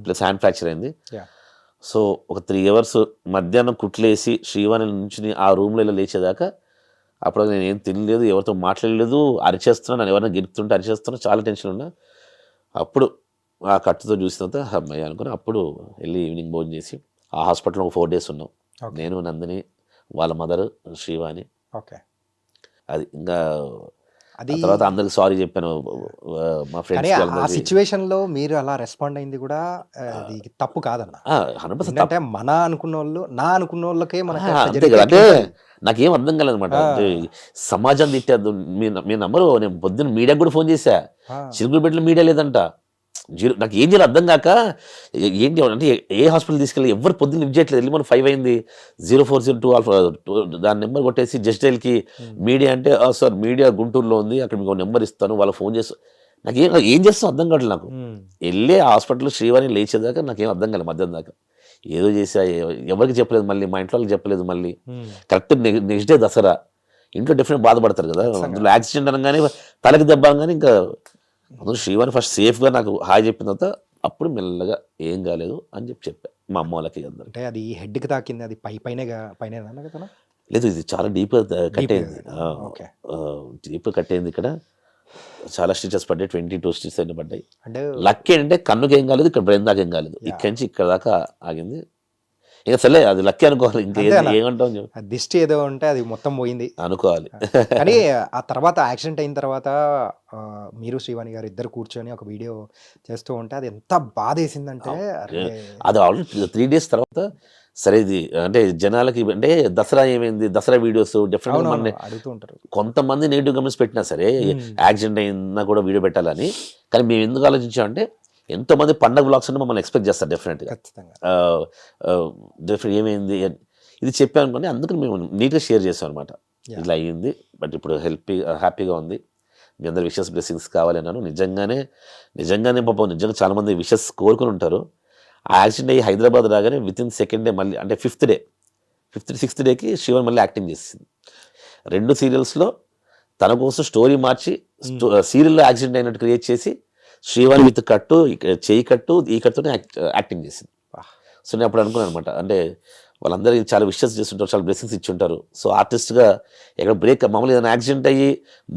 plus hand fracture అయింది. సో ఒక 3 hours మధ్యాహ్నం కుట్లేసి శ్రీవాణి నుంచి ఆ రూమ్లో ఇలా లేచేదాకా అప్పుడు నేను ఏం తినలేదు, ఎవరితో మాట్లాడలేదు, అరిచేస్తున్నా, నన్ను ఎవరైనా గిరుతుంటే అరిచేస్తున్నా, చాలా టెన్షన్ ఉన్నా. అప్పుడు ఆ కట్టుతో చూసిన తర్వాత అమ్మాయి అనుకుని అప్పుడు వెళ్ళి ఈవినింగ్ భోజనం చేసి ఆ హాస్పిటల్లో ఒక 4 days ఉన్నాం. నేను, నందిని, వాళ్ళ మదర్ శ్రీవాణి. ఓకే. అది ఇంకా అది తర్వాత అందరికి సారీ చెప్పాను మా కానీ ఆ ఫ్రెండ్స్. సిచ్యువేషన్ లో మీరు అలా రెస్పాండ్ అయింది కూడా అది తప్పు కాదన్న. 100% ఎందుకంటే మన అనుకున్న వాళ్ళు నా అనుకున్న వాళ్ళకే మనకి అట్లా అంతే జరిగితే కదా. అంటే ఎట్లుంటది? నాకేం అర్థం కాలేదన్నమాట. అంటే సమాజం తిట్టేద్దు, మీ నమ్మరు, నేను పొద్దున్న మీడియాకి కూడా ఫోన్ చేశా, ఆ, చిలుకూరుపేటలో మీడియా లేదంట. నాకు ఏం చేయాలి అర్థం కాక, ఏంటి అంటే ఏ హాస్పిటల్ తీసుకెళ్ళి ఎవరు పొద్దున్న లిఫ్ట్ చేయట్లేదు. వెళ్ళి మనం 5 అయింది, 0402 దాని నెంబర్ కొట్టేసి జస్ట్ డైల్కి మీడియా అంటే, సార్ మీడియా గుంటూరులో ఉంది, అక్కడ మీకు నెంబర్ ఇస్తాను, వాళ్ళకి ఫోన్ చేస్తా. ఏం చేస్తాం అర్థం కావట్లేదు నాకు. వెళ్ళే హాస్పిటల్లో శ్రీవాణి లేచేదాకా నాకేం అర్థం కాలేదు. మధ్యాహ్నం దాకా ఏదో చేసా, ఎవరికి చెప్పలేదు, మళ్ళీ మా ఇంట్లో వాళ్ళకి చెప్పలేదు. మళ్ళీ కరెక్ట్ నెక్స్ట్ డే దసరా, ఇంట్లో డెఫినెట్ బాధపడతారు కదా. అందులో యాక్సిడెంట్ అనగానే తలకి దెబ్బ అనగానే ఇంకా అందులో శ్రీవాణి ఫస్ట్ సేఫ్గా నాకు హాయ్ చెప్పిన తర్వాత అప్పుడు మెల్లగా ఏం కాలేదు అని చెప్పా మా అమ్మ వాళ్ళకి అందరు. అంటే అది హెడ్ కి తాకింది, అది పైన కదా. లేదు, ఇది చాలా డీప్ కట్ అయింది. ఓకే. డీప్ కట్ అయింది. ఇక్కడ చాలా స్టిచెస్ పడ్డాయి, 22 స్టిచెస్ అయినా పడ్డాయి. అంటే లక్ ఏంటంటే కన్నుకి ఏం కాలేదు, ఇక్కడ బ్రెయిన్ దాకా ఏం కాలేదు, ఇక్కడి నుంచి ఇక్కడ దాకా ఆగింది. ఇక సరే అది లక్కీ అనుకోవాలి, ఇంకా ఏమంటాం ఆ దిష్టి ఏదో ఉంటే అది మొత్తం పోయింది అనుకోవాలి. కానీ ఆ తర్వాత యాక్సిడెంట్ అయిన తర్వాత మీరు శ్రీవాణి గారు ఇద్దరు కూర్చొని ఒక వీడియో చేస్తూ ఉంటే అది ఎంత బాధ వేసిందంటే, అరే అది ఆల్రెడీ 3 days తర్వాత సరే ఇది అంటే జనాలకి అంటే దసరా ఏమైంది, దసరా వీడియోస్ డెఫినెట్గా మన అడుగుతూ ఉంటారు. కొంతమంది నెగిటివ్ కమెంట్స్ పెట్టినా సరే యాక్సిడెంట్ అయినా కూడా వీడియో పెట్టాలని. కానీ మేము ఎందుకు ఆలోచించామంటే ఎంతోమంది పండగ బ్లాగ్స్ అంటే మమ్మల్ని ఎక్స్పెక్ట్ చేస్తారు డెఫినెట్గా. ఖచ్చితంగా డెఫినెట్ ఏమైంది ఇది చెప్పాను అనుకోండి, అందుకని మేము నీట్గా షేర్ చేసాం అనమాట. ఇలా అయ్యింది, బట్ ఇప్పుడు హ్యాపీగా ఉంది, మీ అందరు విషెస్ బ్లెస్సింగ్స్ కావాలి అన్నాను. నిజంగానే పాపం నిజంగా చాలామంది విషెస్ కోరుకుని ఉంటారు. ఆ యాక్సిడెంట్ అయ్యి హైదరాబాద్ రాగానే వితిన్ 2nd day మళ్ళీ అంటే 6th డేకి శ్రీవాణి మళ్ళీ యాక్టింగ్ చేసింది. 2 సీరియల్స్లో తన కోసం స్టోరీ మార్చి సీరియల్లో యాక్సిడెంట్ అయినట్టు క్రియేట్ చేసి శ్రీవాణి విత్ కట్టు, చేయి కట్టు, ఈ కట్టుతో యాక్టింగ్ చేసింది. సో నేను అప్పుడు అనుకున్నాను అనమాట, అంటే వాళ్ళందరికీ చాలా విషెస్ చేస్తుంటారు, చాలా బ్లెస్సింగ్స్ ఇచ్చుంటారు. సో ఆర్టిస్ట్గా ఎక్కడ బ్రేక్ మామూలుగా ఏదైనా యాక్సిడెంట్ అయ్యి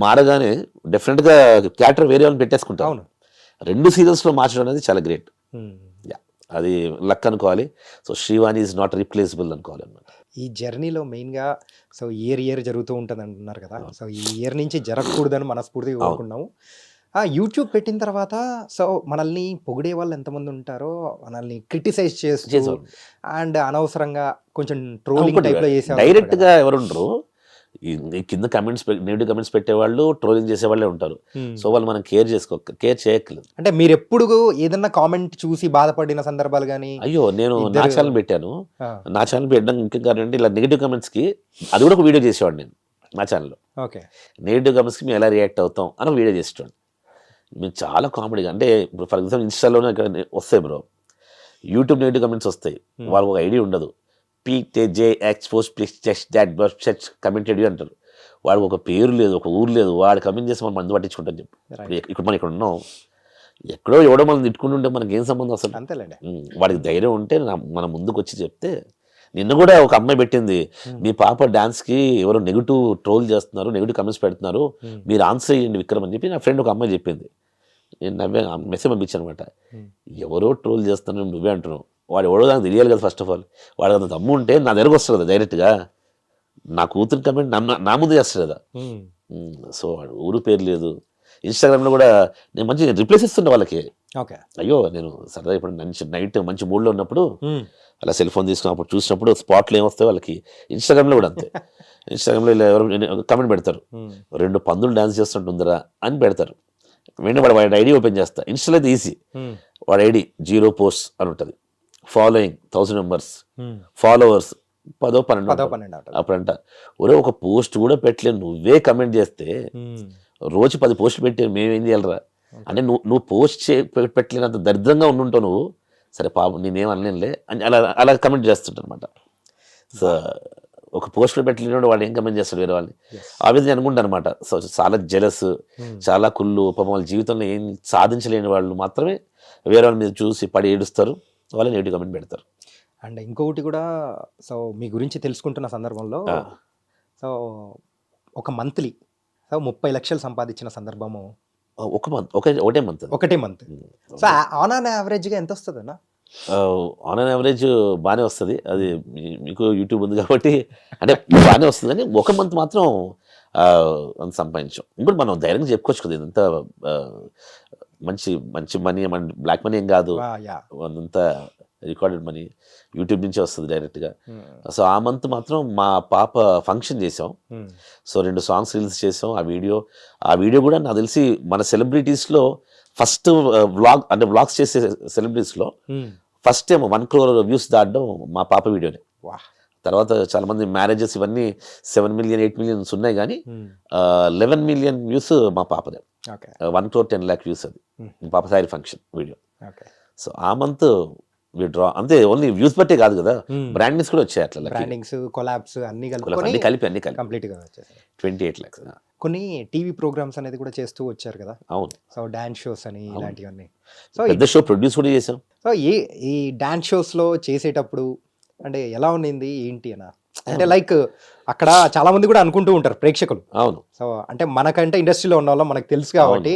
మారగానే డెఫినెట్గా క్యారెక్టర్ వేరే వాళ్ళని పెట్టేసుకుంటారు. అవును. 2 సీరియల్స్లో మార్చడం అనేది చాలా గ్రేట్. అది లక్ అనుకోవాలి. So Srivani is not replaceable అనుకోవాలి అన్నమాట. ఈ జర్నీలో మెయిన్గా సో ఇయర్ జరుగుతూ ఉంటుంది అంటున్నారు కదా. సో ఈ ఇయర్ నుంచి జరగకూడదని మనస్ఫూర్తిగా కోరుకున్నాము. యూట్యూబ్ పెట్టిన తర్వాత సో మనల్ని పొగిడే వాళ్ళు ఎంతమంది ఉంటారో మనల్ని క్రిటిసైజ్ చేస్తూ చేసేవాళ్ళు. అండ్ అనవసరంగా కొంచెం ట్రోలింగ్ ఇంకోటి టైప్ లో చేసే డైరెక్ట్ గా ఎవరు ఉండరు, ఈ కింద కమెంట్స్ నెగిటివ్ కమెంట్స్ పెట్టేవాళ్ళు, ట్రోలింగ్ చేసేవాళ్ళే ఉంటారు. సో వాళ్ళు మనం కేర్ చేయక్కర్లేదు. అంటే మీరు ఎప్పుడు ఏదన్నా కామెంట్ చూసి బాధపడిన సందర్భాలు కానీ అయ్యో నేను నా ఇద్దరు- ఛానల్ పెట్టాను, నా ఛానల్ పెట్టడం ఇంకా కారణం ఇలా నెగిటివ్ కమెంట్స్ కి అది కూడా ఒక వీడియో చేసేవాడు నేను నా ఛానల్లో. ఓకే నెగిటివ్ కమెంట్స్ కి మేము ఎలా రియాక్ట్ అవుతాం అని ఒక వీడియో చేసేవాడు. మేము చాలా కామెడీగా, అంటే ఇప్పుడు ఫర్ ఎగ్జాంపుల్ ఇన్స్టాలోనే ఇక్కడ వస్తాయి బ్రో, యూట్యూబ్ నెగిటివ్ కమెంట్స్ వస్తాయి, వాళ్ళకి ఒక ఐడియా ఉండదు. కమెంటెడ్ అంటారు, వాడికి ఒక పేరు లేదు, ఒక ఊరు లేదు, వాడు కమెంట్ చేసి మనం మందు పట్టించుకుంటాం చెప్పి. ఇప్పుడు మనం ఇక్కడ ఉన్నాం, ఎక్కడో ఎవడో మనం తిట్టుకుంటుంటే మనకి ఏం సంబంధం అసలు. అంతేలేండి. వాడికి ధైర్యం ఉంటే మన ముందుకు వచ్చి చెప్తే. నిన్న కూడా ఒక అమ్మాయి పెట్టింది, మీ పాప డాన్స్ కి ఎవరో నెగిటివ్ ట్రోల్ చేస్తున్నారు, నెగిటివ్ కమెంట్స్ పెడుతున్నారు, మీరు ఆన్సర్ చేయండి విక్రమ్ అని చెప్పి నా ఫ్రెండ్ ఒక అమ్మాయి చెప్పింది. నేను నవ్వే మెసేజ్ పంపించాను అనమాట. ఎవరో ట్రోల్ చేస్తున్నారు నువ్వే అంటున్నావు, వాడు ఎవడో నాకు తెలియాలి కదా. ఫస్ట్ ఆఫ్ ఆల్ వాడు అంత దమ్ము ఉంటే నా దగ్గరకు వస్తుంది కదా డైరెక్ట్గా, నా కూతురు కమెంట్ నా ముందు చేస్తాడు కదా. సో వాడు ఊరు పేరు లేదు. ఇన్స్టాగ్రామ్లో కూడా నేను మంచి రిప్లైస్ ఇస్తుండే వాళ్ళకి. ఓకే. అయ్యో నేను సరదా ఇప్పుడు నైట్ మంచి మూడ్లో ఉన్నప్పుడు అలా సెల్ ఫోన్ తీసుకున్నప్పుడు చూసినప్పుడు స్పాట్లు ఏమొస్తాయి వాళ్ళకి. ఇన్స్టాగ్రామ్లో కూడా అంతే. ఇన్స్టాగ్రామ్లో ఇలా ఎవరు కమెంట్ పెడతారు, 2 పందులు డాన్స్ చేస్తుంటుందిరా అని పెడతారు. వెంటనే వాడి ఐడి ఓపెన్ చేస్తా. ఇన్స్టాలో అయితే ఈజీ, వాడి ఐడి 0 పోస్ట్ అని ఉంటుంది, ఫాలోయింగ్ 1000 మెంబర్స్, ఫాలోవర్స్ 10-12 అప్పుడంట. ఒరే ఒక పోస్ట్ కూడా పెట్టలేదు, నువ్వే కమెంట్ చేస్తే రోజు 10 పోస్టులు పెట్టి మేమేం చేయాలరా అంటే నువ్వు పోస్ట్ పెట్టలేనంత దరిద్రంగా ఉండుంటావు నువ్వు. సరే పాపం నేనేం అనలేనులే అని అలా కమెంట్ చేస్తుంటాను అనమాట. సో ఒక పోస్ట్ పెట్టలేని వాడు ఏం కమెంట్ చేస్తాడు వేరే వాళ్ళని, ఆ విధంగా అనుకుంటాను అనమాట. సో చాలా జెలస్, చాలా కుళ్ళు, పాపం వాళ్ళ జీవితంలో ఏం సాధించలేని వాళ్ళు మాత్రమే వేరే వాళ్ళ మీద చూసి పడి ఏడుస్తారు, వాళ్ళు నెగిటివ్ కమెంట్ పెడతారు. అండ్ ఇంకొకటి కూడా, సో మీ గురించి తెలుసుకుంటున్న సందర్భంలో సో ఒక మంత్లీ సో 30 లక్షలు సంపాదించిన సందర్భము ఒకటే మంత్ ఒకటే మంత్. సో ఆన్ అన్ యావరేజ్గా ఎంత వస్తుంది అన్న? ఆన్ అన్ యావరేజ్ బాగానే వస్తుంది. అది మీకు యూట్యూబ్ ఉంది కాబట్టి అంటే బాగానే వస్తుంది, కానీ ఒక మంత్ మాత్రం అంత సంపాదించాం. ఇంకోటి మనం ధైర్యంగా చెప్పుకోవచ్చు కదా, ఇదంతా మంచి మంచి మనీ, మన బ్లాక్ మనీ ఏం కాదు, అదంతా రికార్డెడ్ మనీ యూట్యూబ్ నుంచే వస్తుంది డైరెక్ట్గా. సో ఆ మంత్ మాత్రం మా పాప ఫంక్షన్ చేసాం. సో 2 సాంగ్స్ రిలీజ్ చేసాం. ఆ వీడియో కూడా నాకు తెలిసి మన సెలబ్రిటీస్లో ఫస్ట్ వ్లాగ్, అంటే వ్లాగ్స్ చేసే సెలబ్రిటీస్లో ఫస్ట్ టైం 1 crore వ్యూస్ దాటడం మా పాప వీడియోనే. తర్వాత చాలా మంది మ్యారేజెస్ ఇవన్నీ 7 million 8 million ఉన్నాయి, కానీ 11 million వ్యూస్ మా పాపదే. 1 crore 10 lakh వ్యూస్ అది మా పాప సారీ ఫంక్షన్ వీడియో. సో ఆ మంత్ డ్రా అంతే, ఓన్లీ వ్యూస్ బట్టే కాదు కదా, బ్రాండింగ్స్ కూడా వచ్చాయి. అట్లా బ్రాండింగ్స్, కొలాబ్స్ అన్ని కలిపి కంప్లీట్ గా వచ్చేసాయి. 28 lakhs. కొన్ని టీవీ ప్రోగ్రామ్స్ అనేది కూడా చేస్తూ వచ్చారు కదా. అవును. సో డాన్స్ షోస్ అని ఇలాంటివన్నీ. సో పెద్ద షో ప్రొడ్యూస్ కూడా చేసాం. సో ఈ డాన్స్ షోస్ లో చేసేటప్పుడు అంటే ఎలా ఉన్నింది ఏంటి అన్న? అంటే లైక్ అక్కడ చాలా మంది కూడా అనుకుంటూ ఉంటారు ప్రేక్షకులు. అవును. సో అంటే మనకంటే ఇండస్ట్రీలో ఉన్న వాళ్ళం మనకు తెలుసు కాబట్టి,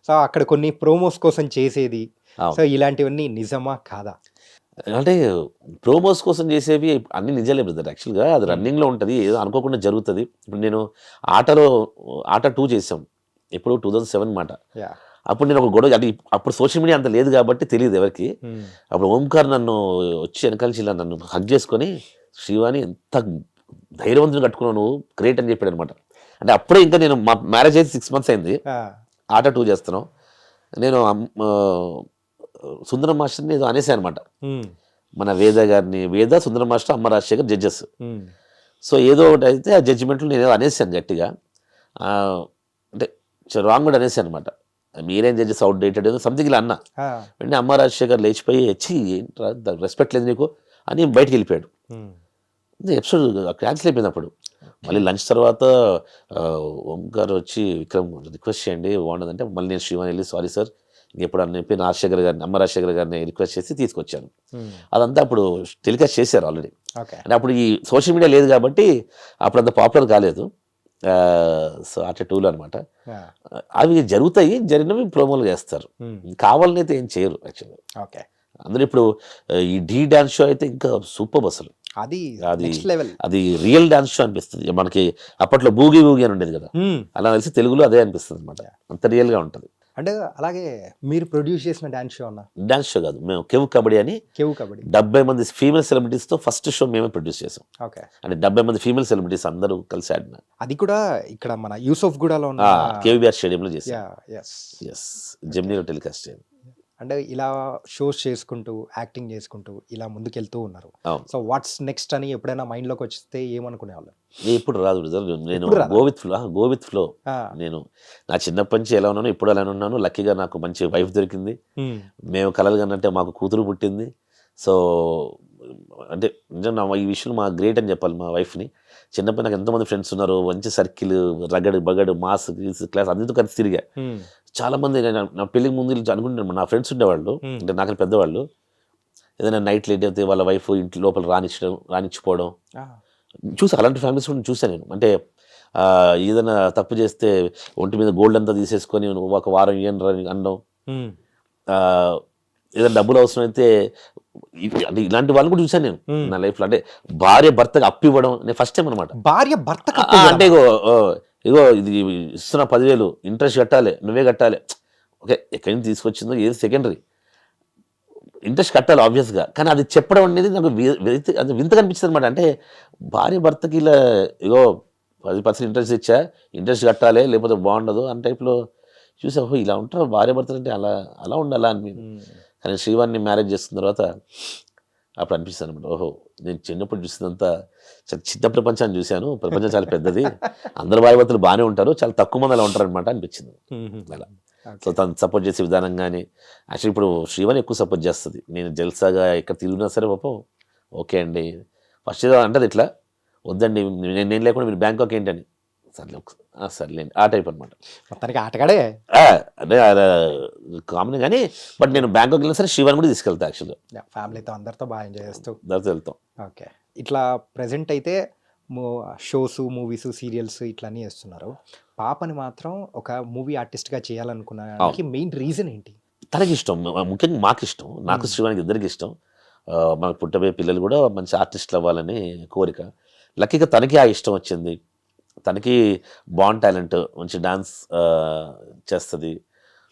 సో అక్కడ కొన్ని ప్రోమోస్ కోసం చేసేది, సో ఇలాంటివన్నీ నిజమా కాదా? అంటే ప్రోమోస్ కోసం చేసేవి అన్ని నిజాలే బ్రదర్. యాక్చువల్గా అది రన్నింగ్లో ఉంటుంది, ఏదో అనుకోకుండా జరుగుతుంది. ఇప్పుడు నేను ఆట 2 చేసాం, ఎప్పుడు 2007 మాట. అప్పుడు నేను ఒక గొడవ, అది అప్పుడు సోషల్ మీడియా అంత లేదు కాబట్టి తెలియదు ఎవరికి. అప్పుడు ఓంకార్ నన్ను వచ్చి వెనకాల్చి ఇలా నన్ను హగ్ చేసుకొని, శ్రీవాణి ఎంత ధైర్యవంతుని కట్టుకున్నావు నువ్వు, గ్రేట్ అని చెప్పాడు అనమాట. అంటే అప్పుడే ఇంకా నేను మా మ్యారేజ్ అయితే 6 months అయింది, ఆట 2 చేస్తున్నాం. నేను సుందరం మాస్టర్ని ఏదో అనేసాను అనమాట, మన వేద గారిని, వేద సుందరం మాస్టర్, అమ్మ రాజశేఖర్ జడ్జెస్. సో ఏదో ఒకటి అయితే ఆ జడ్జిమెంట్లో నేను ఏదో అనేసాను గట్టిగా, అంటే రాంగ్ కూడా అనేసాను అనమాట. మీరేం జడ్జెస్ అవుట్ డేటెడ్ ఏదో సంథింగ్ ఇలా అన్నా. వెంటనే అమ్మ రాజశేఖర్ లేచిపోయి వచ్చి రెస్పెక్ట్ లేదు నీకు అని బయటకు వెళ్ళిపోయాడు. ఎపిసోడ్ క్యాన్సిల్ అయిపోయింది. అప్పుడు మళ్ళీ లంచ్ తర్వాత ఓంకార్ వచ్చి విక్రమ్ రిక్వెస్ట్ చేయండి బాగుండదంటే, మళ్ళీ నేను శ్రీవాణి వెళ్ళి సారీ సార్ ఇంకెప్పుడు అని చెప్పి రాజశేఖర్ గారిని, అమ్మ రాజశేఖర్ గారిని రిక్వెస్ట్ చేసి తీసుకొచ్చాను. అదంతా అప్పుడు టెలికాస్ట్ చేశారు ఆల్రెడీ. అంటే అప్పుడు ఈ సోషల్ మీడియా లేదు కాబట్టి అప్పుడు అంత పాపులర్ కాలేదు. సో ఆట 2లో అనమాట. అవి జరుగుతాయి, జరిగినవి ప్రోమోలు చేస్తారు, కావాలని అయితే ఏం చేయరు యాక్చువల్గా. అందులో ఇప్పుడు ఈ ఢీ డాన్స్ షో అయితే ఇంకా సూపర్ అసలు. అది రియల్ డాన్స్ షో అనిపిస్తుంది మనకి. అప్పట్లో బూగి బూగి అని ఉండేది కదా, అలా కలిసి తెలుగులో అదే అనిపిస్తుంది అనమాట. అంత రియల్ గా ఉంటుంది. అంటే అలాగే మీరు ప్రొడ్యూస్ చేసిన డాన్స్ షో అన్న డాన్స్ షో కాదు, మేము కెవ్ కబడ్డీ అని కేవు కబడ్డీ. 70 మంది ఫీమేల్ సెలబ్రిటీస్తో ఫస్ట్ షో మేమే ప్రొడ్యూస్ చేసాం. ఓకే, అంటే 70 మంది ఫీమేల్ సెలబ్రిటీస్ అందరూ కలిసి ఆడిన అది కూడా ఇక్కడ మన యూసఫ్ గూడలో ఉన్న కేవీఆర్ స్టేడియంలో చేసాం. ఎస్. ఎస్, జెమినీలో టెలికాస్ట్ చేయండి. అంటే ఇలా షోస్ చేసుకుంటూ యాక్టింగ్ చేసుకుంటూ ఇలా ముందుకెళ్తూ ఉన్నారు. అవును. సో వాట్స్ నెక్స్ట్ అని ఎప్పుడైనా మైండ్లోకి వస్తే ఏమనుకునేవాళ్ళు? ఇప్పుడు రాదు రిజల్ట్. నేను ఎప్పుడు రాదా? Go with flow. నేను నా చిన్నప్పటి నుంచి ఎలా ఉన్నాను ఇప్పుడు అలానే ఉన్నాను. లక్కీగా నాకు మంచి వైఫ్ దొరికింది. మేము కలలు కన్నట్టే మాకు కూతురు పుట్టింది. సో అంటే నిజంగా ఈ విషయంలో మా గ్రేట్ అని చెప్పాలి మా వైఫ్ని. చిన్నప్పుడు నాకు ఎంతోమంది ఫ్రెండ్స్ ఉన్నారు, మంచి సర్కిల్, రగడు బగడు మాస్ క్లాస్ అన్నిటితో కలిసి తిరిగా. చాలా మంది నా పెళ్లికి ముందు అనుకుంటున్నాను, నా ఫ్రెండ్స్ ఉండేవాళ్ళు, అంటే నాకు పెద్దవాళ్ళు, ఏదైనా నైట్ లేట్ అయితే వాళ్ళ వైఫ్ ఇంటి లోపల రానిచ్చిపోవడం చూసి, అలాంటి ఫ్యామిలీస్ కూడా చూసాను నేను. అంటే ఏదైనా తప్పు చేస్తే ఒంటి మీద గోల్డ్ అంతా తీసేసుకొని ఒక వారం ఇయ్యండి అనడం, ఏదైనా డబ్బులు అవసరం అయితే అంటే ఇలాంటి వాళ్ళు కూడా చూసాను నేను నా లైఫ్లో. అంటే భార్య భర్తకు అప్పు ఇవ్వడం నేను ఫస్ట్ టైం అనమాట. భార్య భర్త అంటే ఇగో ఇది ఇస్తున్న 10,000 ఇంట్రెస్ట్ కట్టాలి, నువ్వే కట్టాలి. ఓకే, ఎక్కడి నుంచి తీసుకొచ్చిందో ఏది సెకండరీ, ఇంట్రెస్ట్ కట్టాలి ఆబ్వియస్గా. కానీ అది చెప్పడం అనేది నాకు అది వింత కనిపించింది అనమాట. అంటే భార్య భర్తకి ఇలా ఇగో 10% ఇంట్రెస్ట్ ఇచ్చా, ఇంట్రెస్ట్ కట్టాలి లేకపోతే బాగుండదు అని టైప్లో చూసా. ఓహో, ఇలా ఉంటారు భార్య భర్తలు అంటే, అలా ఉండాలా అని. కానీ శ్రీవాణ్ణి మ్యారేజ్ చేస్తున్న తర్వాత అప్పుడు అనిపిస్తుంది అనమాట, ఓహో నేను చిన్నప్పుడు చూసినంతా చాలా చిన్న ప్రపంచాన్ని చూశాను, ప్రపంచం చాలా పెద్దది, అందరు భార్యభర్తలు బాగానే ఉంటారు, చాలా తక్కువ మంది అలా ఉంటారు అనమాట అనిపించింది అలా. సో తను సపోర్ట్ చేసే విధానం కానీ, యాక్చువల్లీ ఇప్పుడు శ్రీవాణి ఎక్కువ సపోర్ట్ చేస్తుంది. నేను జల్సాగా ఎక్కడ తిరిగినా సరే పాపం ఓకే అండి, ఫస్ట్ ఏదో అంటది ఇట్లా, వద్దండి నేను లేకుండా మీరు బ్యాంకాక్ ఏంటని, సర్లే సర్లేండి ఆ టైప్ అనమాట. మొత్తానికి ఆటగాడే అంటే కామన్. కానీ బట్ నేను బ్యాంకాక్ వెళ్ళినా సరే శ్రీవాణి కూడా తీసుకెళ్తాను యాక్చువల్గా, ఫ్యామిలీతో అందరితో బాగా ఎంజాయ్ చేస్తూ దాంతో వెళ్తాం. ఓకే, ఇట్లా ప్రజెంట్ అయితే షోస్, మూవీస్, సీరియల్స్ ఇట్లన్నీ చేస్తున్నారు. పాపని మాత్రం ఒక మూవీ ఆర్టిస్ట్గా చేయాలనుకున్నానికి మెయిన్ రీజన్ ఏంటి? తనకి ఇష్టం, ముఖ్యంగా మాకు ఇష్టం, నాకు శ్రీవాణికి ఇద్దరికి ఇష్టం. మనకు పుట్టబోయే పిల్లలు కూడా మంచి ఆర్టిస్టులు అవ్వాలని కోరిక. లక్కీగా తనకి ఆ ఇష్టం వచ్చింది. తనకి బాగుంది టాలెంట్, మంచి డాన్స్ చేస్తుంది,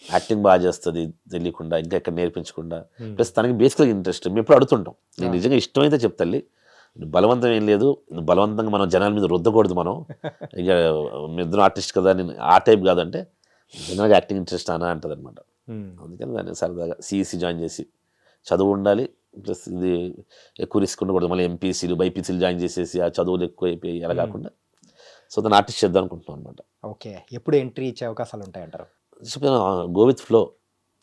యాక్టింగ్ బాగా చేస్తుంది తెలియకుండా, ఇంకా ఎక్కడ నేర్పించకుండా. ప్లస్ తనకి బేసిక్గా ఇంట్రెస్ట్. మేము ఎప్పుడు అడుగుతుంటాం, నేను నిజంగా ఇష్టమైతే చెప్తాల్లి, బలవంతం ఏం లేదు, బలవంతంగా మనం జనాల మీద రుద్దకూడదు, మనం ఇక మీ ఇద్దరు ఆర్టిస్ట్ కదా, నేను ఆ టైప్ కాదంటే జనరల్గా యాక్టింగ్ ఇంట్రెస్ట్ అనా అంటది అనమాట. అందుకని దాన్ని సరదాగా సిఈసి జాయిన్ చేసి, చదువు ఉండాలి ప్లస్ ఇది ఎక్కువ రిస్క్ ఉండకూడదు, మళ్ళీ ఎంపీసీలు బైపీసీలు జాయిన్ చేసేసి ఆ చదువులు ఎక్కువ అయిపోయి అలా కాకుండా, సో తను ఆర్టిస్ట్ చేద్దాం అనుకుంటున్నాం అనమాట. ఓకే, ఎప్పుడు ఎంట్రీ ఇచ్చే అవకాశాలు ఉంటాయంటారు? Go with flow.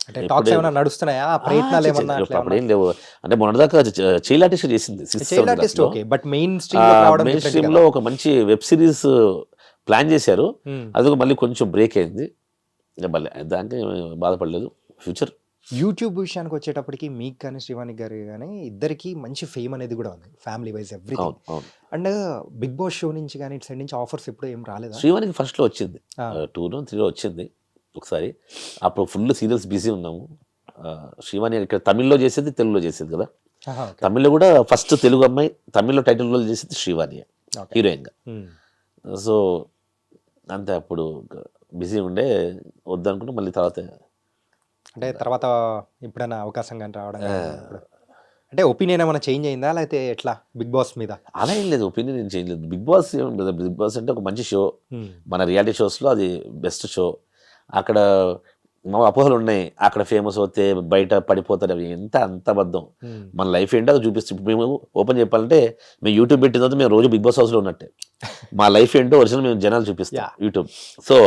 అంటే టాక్స్ ఏమైనా నడుస్తున్నాయా, ప్రయత్నాలు ఏమన్నా? అప్పుడు ఏం లేవు, అంటే మొన్నటిదాకా చైల్డ్ ఆర్టిస్ట్ చేసింది, బట్ మెయిన్ స్ట్రీమ్ లో ఒక మంచి వెబ్ సిరీస్ ప్లాన్ చేశారు, అది మళ్ళీ కొంచెం బ్రేక్ అయింది. మళ్ళీ దానికి బాధపడలేదు. ఫ్యూచర్ యూట్యూబ్ విషయానికి వచ్చేటప్పటికి మీకు కానీ శ్రీవాణి గారు కానీ ఇద్దరికి మంచి ఫేమ్ అనేది కూడా ఉంది, family wise everything. And Bigg Boss show నుంచి కానీ ఇటు సైడ్ నుంచి ఆఫర్స్ ఎప్పుడు ఏం రాలేదు? శ్రీవాణికి ఫస్ట్లో వచ్చింది, 2 3 వచ్చింది ఒకసారి. అప్పుడు ఫుల్ సీరియల్స్ బిజీ ఉన్నాము. శ్రీవాణి ఇక్కడ తమిళ్లో చేసేది, తెలుగులో చేసేది కదా. తమిళ్లో కూడా ఫస్ట్ తెలుగు అమ్మాయి తమిళ్లో టైటిల్ రోల్ చేసేది శ్రీవాణి హీరోయిన్గా. సో అంతే, అప్పుడు బిజీ ఉండే వద్దనుకుంటే మళ్ళీ అంటే తర్వాత ఎప్పుడైనా అవకాశం కానీ రావడం, అంటే ఒపీనియన్ ఏమైనా చేంజ్ అయిందా లేకపోతే ఎట్లా బిగ్ బాస్ మీద? అలా ఏం లేదు, ఒపీనియన్ ఏం చేంజ్ లేదు. బిగ్ బాస్ బిగ్ బాస్ అంటే ఒక మంచి షో, మన రియాలిటీ షోస్లో అది బెస్ట్ షో. అక్కడ మా అపోహలు ఉన్నాయి, అక్కడ ఫేమస్ అవుతే బయట పడిపోతారు, అవి అంత అబద్ధం. మన లైఫ్ ఏంటో అది చూపిస్తే, మేము ఓపెన్ చెప్పాలంటే మేము యూట్యూబ్ పెట్టిన తర్వాత మేము రోజు బిగ్ బాస్ హౌస్లో ఉన్నట్టే, మా లైఫ్ ఏంటో ఒరిజినల్ మేము జనాలు చూపిస్తాం యూట్యూబ్. సో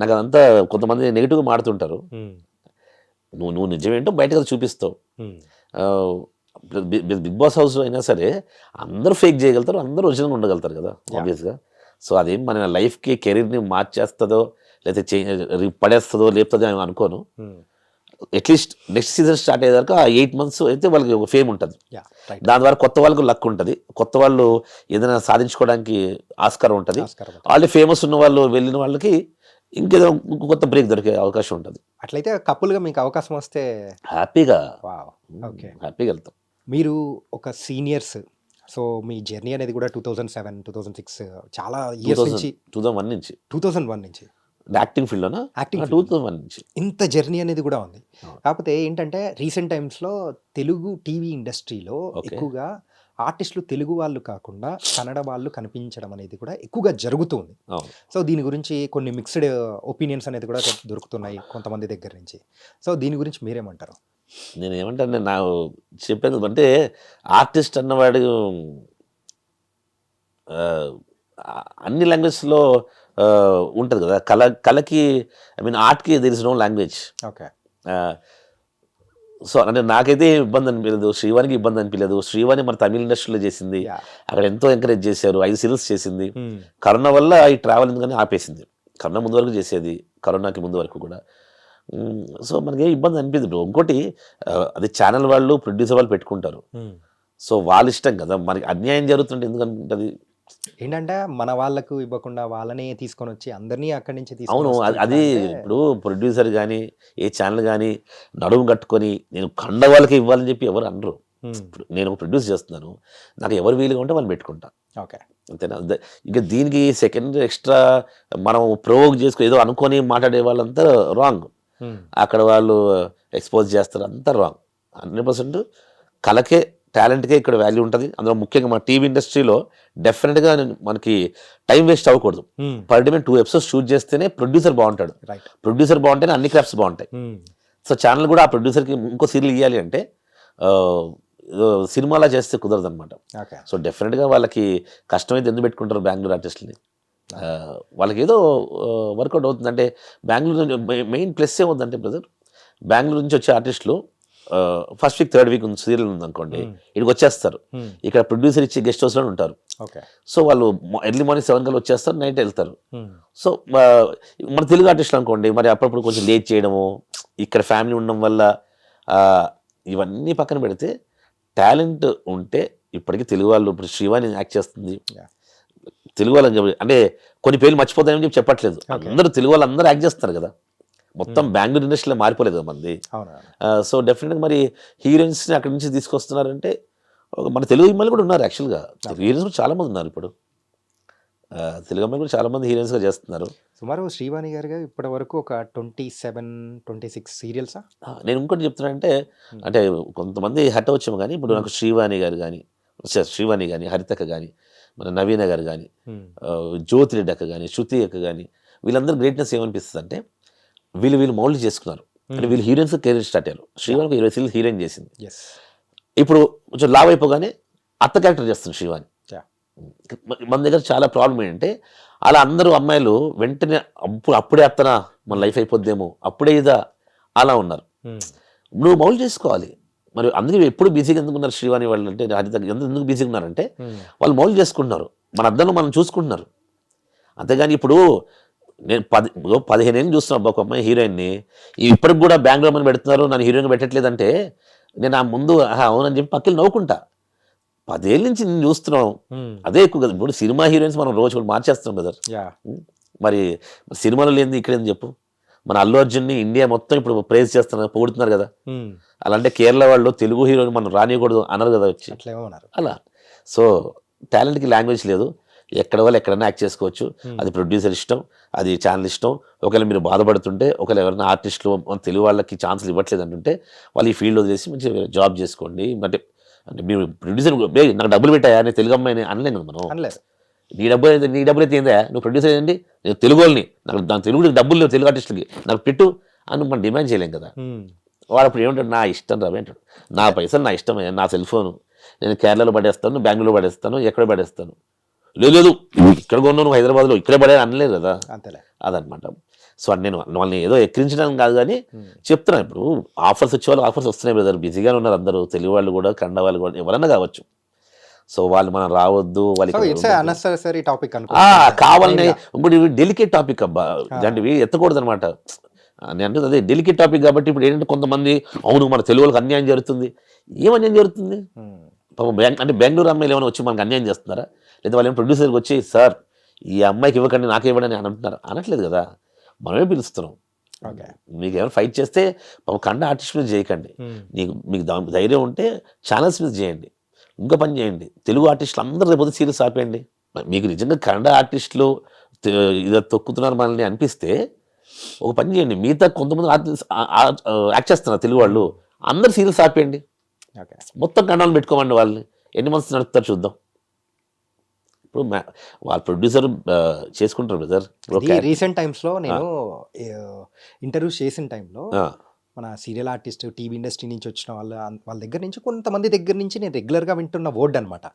నాకు అదంతా, కొంతమంది నెగిటివ్గా మాడుతుంటారు, నువ్వు నిజమేంటో బయటకు అది చూపిస్తావు. బిగ్ బాస్ హౌస్ అయినా సరే అందరూ ఫేక్ చేయగలుగుతారు, అందరూ ఒరిజినల్గా ఉండగలుగుతారు కదా ఆబ్వియస్గా. సో అదేం మన లైఫ్కి కెరీర్ని మార్చేస్తుందో లేకపోతే పడేస్తుందో లేపుతుందో అని అనుకోను. అట్లీస్ట్ నెక్స్ట్ సీజన్ స్టార్ట్ అయ్యేదాకా 8 months అయితే వాళ్ళకి ఒక ఫేమ్ ఉంటుంది, దాని ద్వారా కొత్త వాళ్ళకు లక్ ఉంటుంది, కొత్త వాళ్ళు ఏదైనా సాధించుకోవడానికి ఆస్కారం ఉంటుంది. ఆల్రెడీ ఫేమస్ ఉన్న వాళ్ళు వెళ్ళిన వాళ్ళకి ఇంకేదో కొత్త బ్రేక్ దొరికే అవకాశం ఉంటుంది. అట్లయితే కపుల్గా మీకు అవకాశం వస్తే హ్యాపీగా వెళ్తాం. మీరు ఒక సీనియర్స్, సో మీ జర్నీ అనేది కూడా 2007 2006 చాలా ఇయర్స్ నుంచి, 2001 నుంచి యాక్టింగ్ ఫీల్డ్లోనా? యాక్టింగ్ 2001 నుంచి. ఇంత జర్నీ అనేది కూడా ఉంది. అవును. కాకపోతే ఏంటంటే రీసెంట్ టైమ్స్‌లో తెలుగు టీవీ ఇండస్ట్రీలో ఓకే. ఎక్కువగా ఆర్టిస్టులు తెలుగు వాళ్ళు కాకుండా కన్నడ వాళ్ళు కనిపించడం అనేది కూడా ఎక్కువగా జరుగుతుంది. అవును. సో దీని గురించి కొన్ని మిక్స్డ్ ఒపీనియన్స్ అనేది కూడా దొరుకుతున్నాయి కొంతమంది దగ్గర నుంచి. సో దీని గురించి మీరేమంటారు? నేను ఏమంటాను, నాకు చెప్పేది అంటే ఆర్టిస్ట్ అన్నవాడు అన్ని లాంగ్వేజ్లో ఉంటుంది కదా. కళకి ఐ మీన్ ఆర్ట్కి there is no language. Okay. So అంటే నాకైతే ఇబ్బంది అనిపించలేదు, శ్రీవాణికి ఇబ్బంది అనిపించలేదు. శ్రీవాణి మన తమిళ ఇండస్ట్రీలో చేసింది, యా. అక్కడ ఎంతో ఎంకరేజ్ చేశారు, 5 సీరియల్స్ చేసింది. కరోనా వల్ల ఈ ట్రావెల్ ఎందుకని ఆపేసింది. కరోనా ముందు వరకు చేసేది, కరోనాకి ముందు వరకు కూడా. సో మనకి ఏ ఇబ్బంది అనిపించదు బ్రో. ఇంకోటి అది ఛానల్ వాళ్ళు ప్రొడ్యూసర్ వాళ్ళు పెట్టుకుంటారు. సో వాళ్ళ ఇష్టం కదా, మనకి అన్యాయం జరుగుతుంటే ఎందుకు అనుకుంటుంది. ఏంటంటే మన వాళ్ళకు ఇవ్వకుండా వాళ్ళనే తీసుకొని వచ్చి అందరినీ అక్కడి నుంచి అవును, అది ఇప్పుడు ప్రొడ్యూసర్ కానీ ఏ ఛానల్ కానీ నడుము కట్టుకొని నేను కండ వాళ్ళకి ఇవ్వాలని చెప్పి ఎవరు అనరు. ఇప్పుడు నేను ప్రొడ్యూస్ చేస్తున్నాను, నాకు ఎవరు వీలుగా ఉంటే వాళ్ళు పెట్టుకుంటా. ఓకే. అంతేనా? ఇంకా దీనికి సెకండ్ ఎక్స్ట్రా మనం ప్రొవోక్ చేసుకుని ఏదో అనుకొని మాట్లాడే వాళ్ళంతా రాంగ్. అక్కడ వాళ్ళు ఎక్స్పోజ్ చేస్తారు, అంతా రాంగ్. 100% కళకే టాలెంట్కే ఇక్కడ వాల్యూ ఉంటుంది. అందులో ముఖ్యంగా మన టీవీ ఇండస్ట్రీలో డెఫినెట్గా మనకి టైం వేస్ట్ అవ్వకూడదు. పర్ డే 2 ఎపిసోడ్స్ షూట్ చేస్తేనే ప్రొడ్యూసర్ బాగుంటాడు. ప్రొడ్యూసర్ బాగుంటేనే అన్ని క్రాఫ్ట్స్ బాగుంటాయి. సో ఛానల్ కూడా ఆ ప్రొడ్యూసర్కి ఇంకో సీరియల్ ఇవ్వాలి అంటే సినిమాలా చేస్తే కుదరదు అనమాట. సో డెఫినెట్గా వాళ్ళకి కష్టమైతే ఎందుకు పెట్టుకుంటారు బెంగళూరు ఆర్టిస్టులని. వాళ్ళకి ఏదో వర్కౌట్ అవుతుంది. అంటే బెంగళూరు మెయిన్ ప్లస్ ఏమవుతుందంటే బ్రదర్, బెంగళూరు నుంచి వచ్చే ఆర్టిస్టులు first week 3rd week serial ఉంది అనుకోండి, ఇక్కడికి వచ్చేస్తారు. ఇక్కడ ప్రొడ్యూసర్ ఇచ్చి గెస్ట్ హౌస్లో ఉంటారు. సో వాళ్ళు ఎర్లీ మార్నింగ్ 7 కల్లా వచ్చేస్తారు, నైట్ వెళ్తారు. సో మన తెలుగు ఆర్టిస్టులు అనుకోండి, మరి అప్పుడప్పుడు కొంచెం లేట్ చేయడము, ఇక్కడ ఫ్యామిలీ ఉండడం వల్ల ఇవన్నీ పక్కన పెడితే టాలెంట్ ఉంటే ఇప్పటికీ తెలుగు వాళ్ళు, ఇప్పుడు శ్రీవాణి యాక్ట్ చేస్తుంది, తెలుగు వాళ్ళని అంటే కొన్ని పేర్లు మర్చిపోతాయని చెప్పి చెప్పట్లేదు. అందరూ తెలుగు వాళ్ళు అందరూ యాక్ట్ చేస్తారు కదా. మొత్తం బెంగళూరు ఇండస్ట్రీలో మారిపోలేదు కదా మంది. సో డెఫినెట్గా మరి హీరోయిన్స్ని అక్కడి నుంచి తీసుకొస్తున్నారంటే మన తెలుగు అమ్మాయిలు కూడా ఉన్నారు. యాక్చువల్గా తెలుగు హీరోయిన్స్ కూడా చాలామంది ఉన్నారు. ఇప్పుడు తెలుగు అమ్మాయిలు కూడా చాలామంది హీరోయిన్స్గా చేస్తున్నారు. సుమారు శ్రీవాణి గారు ఇప్పటి వరకు ఒక 27-26 సీరియల్సా? నేను ఇంకోటి చెప్తున్నానంటే, అంటే కొంతమంది హట్ వచ్చాము కానీ ఇప్పుడు నాకు శ్రీవాణి కానీ హరితక్క కానీ మన నవీన గారు కానీ జ్యోతి రెడ్డి అక్క కానీ శృతి అక్క కానీ వీళ్ళందరూ గ్రేట్నెస్ ఏమనిపిస్తుంది అంటే వీళ్ళు మౌల్డ్ చేసుకున్నారు. అంటే వీళ్ళు హీరోయిన్స్ కెరీర్ స్టార్ట్ అయ్యారు. శ్రీవాణికి 20 సీరియల్ హీరోయిన్ చేసింది. ఇప్పుడు కొంచెం లావ్ అయిపోగానే అత్త క్యారెక్టర్ చేస్తుంది శ్రీవాణి. మన దగ్గర చాలా ప్రాబ్లం ఏంటంటే అలా అందరూ అమ్మాయిలు వెంటనే అప్పుడే అత్తనా మన లైఫ్ అయిపోద్దేమో, అప్పుడే ఇదా అలా ఉన్నారు. నువ్వు మౌల్డ్ చేసుకోవాలి. మరి అందుకే ఎప్పుడు బిజీగా ఎందుకు ఉన్నారు శ్రీవాణి వాళ్ళు అంటే, ఎందుకు బిజీగా ఉన్నారంటే వాళ్ళు మౌల్డ్ చేసుకుంటున్నారు, మన అద్దంలో మనం చూసుకుంటున్నారు. అంతేగాని ఇప్పుడు నేను 15 ఏళ్ళు చూస్తున్నాను ఒక అమ్మాయి హీరోయిన్ని, ఇప్పటికి కూడా బెంగళూరు అని పెడుతున్నారు, నన్ను హీరోయిన్గా పెట్టట్లేదంటే నేను ఆ ముందు అవునని చెప్పి పక్కన నవ్వుకుంటా. 10 ఏళ్ళ నుంచి నేను చూస్తున్నాం, అదే ఎక్కువ కదా. ఇప్పుడు సినిమా హీరోయిన్స్ మనం రోజు కూడా మార్చేస్తున్నాం కదా. మరి సినిమాలో లేని ఇక్కడ ఏం చెప్పు. మన అల్లు అర్జున్ని ఇండియా మొత్తం ఇప్పుడు ప్రైజ్ చేస్తున్నారు, పొగుడుతున్నారు కదా. అలాంటే కేరళ వాళ్ళు తెలుగు హీరోని మనం రానియకూడదు అన్నారు కదా వచ్చి అలా. సో టాలెంట్కి లాంగ్వేజ్ లేదు, ఎక్కడ వాళ్ళు ఎక్కడైనా యాక్ట్ చేసుకోవచ్చు. అది ప్రొడ్యూసర్ ఇష్టం, అది ఛానల్ ఇష్టం. ఒకవేళ మీరు బాధపడుతుంటే, ఒకవేళ ఎవరైనా ఆర్టిస్టులు మన తెలుగు వాళ్ళకి ఛాన్సులు ఇవ్వట్లేదు అంటుంటే వాళ్ళు ఈ ఫీల్డ్ వదిలేసి మంచిగా జాబ్ చేసుకోండి. అంటే మీరు ప్రొడ్యూసర్ నాకు డబ్బులు పెట్టాయా నేను తెలుగు అమ్మాయిని అనలేం కదా మనం. నీ డబ్బులు అయితే ఏందా, నువ్వు ప్రొడ్యూసర్ ఏంటి, నేను తెలుగు వాళ్ళని, నాకు తెలుగు డబ్బులు లేవు తెలుగు ఆర్టిస్టులకి, నాకు పెట్టు అని మనం డిమాండ్ చేయలేం కదా. వాడు అప్పుడు ఏమంటాడు, నా ఇష్టం రవి అంటాడు, నా పైసలు నా ఇష్టమే, నా సెల్ ఫోను నేను కేరళలో పడేస్తాను, బెంగళూరులో పడేస్తాను, ఎక్కడ పడేస్తాను. లేదు ఇక్కడ కొన్నావు నువ్వు హైదరాబాద్లో ఇక్కడే పడే అనలేదు కదా. అదనమాట. సో నేను వాళ్ళని ఏదో ఎక్కిరించడానికి కాదు కానీ చెప్తున్నాను, ఇప్పుడు ఆఫర్స్ వచ్చేవాళ్ళు ఆఫర్స్ వస్తున్నాయి బ్రదర్, బిజీగానే ఉన్నారు అందరూ, తెలుగు వాళ్ళు కూడా కన్నడ వాళ్ళు కూడా ఎవరన్నా కావచ్చు. సో వాళ్ళు మనం రావద్దు, వాళ్ళకి కావాలని. ఇంకోటి డెలికేట్ టాపిక్ అబ్బా, ఇలాంటివి ఎత్తకూడదు అనమాట. నేను అంటే అదే డెలికేట్ టాపిక్ కాబట్టి ఇప్పుడు ఏంటంటే కొంతమంది అవును మన తెలుగు వాళ్ళకి అన్యాయం జరుగుతుంది. ఏం అన్యాయం జరుగుతుంది? అంటే బెంగళూరు అమ్మాయిలు ఏమైనా వచ్చి మనకు అన్యాయం చేస్తున్నారా? లేదా వాళ్ళు ఏమైనా ప్రొడ్యూసర్కి వచ్చి సార్ ఈ అమ్మాయికి ఇవ్వకండి నాకే ఇవ్వడని అని అంటున్నారు? అనట్లేదు కదా, మనమే పిలుస్తున్నాం. మీకు ఏమైనా ఫైట్ చేస్తే కన్నడ ఆర్టిస్ట్ మీద చేయకండి, మీకు ధైర్యం ఉంటే ఛానల్స్ మీద చేయండి, ఇంకా పని చేయండి. తెలుగు ఆర్టిస్టులు అందరూ రేపు సీరియల్స్ ఆపేయండి. మీకు నిజంగా కన్నడ ఆర్టిస్టులు ఇదో తొక్కుతున్నారు మనల్ని అనిపిస్తే ఒక పని చేయండి, మిగతా కొంతమంది యాక్ట్ చేస్తున్నారు తెలుగు వాళ్ళు, అందరు సీరియల్స్ ఆపేయండి, ఓకే. మొత్తం కంట్రోల్ పెట్టుకోమండి వాళ్ళని, ఎన్ని మంత్స్ నడుపుతారు చూద్దాం. ఇప్పుడు వాళ్ళ ప్రొడ్యూసర్ చేసుకుంటారు బ్రదర్. రీసెంట్ టైమ్స్లో నేను ఇంటర్వ్యూస్ చేసిన టైంలో మన సీరియల్ ఆర్టిస్ట్ టీవీ ఇండస్ట్రీ నుంచి వచ్చిన వాళ్ళ దగ్గర నుంచి కొంతమంది దగ్గర నుంచి నేను రెగ్యులర్గా వింటున్న వర్డ్ అనమాట.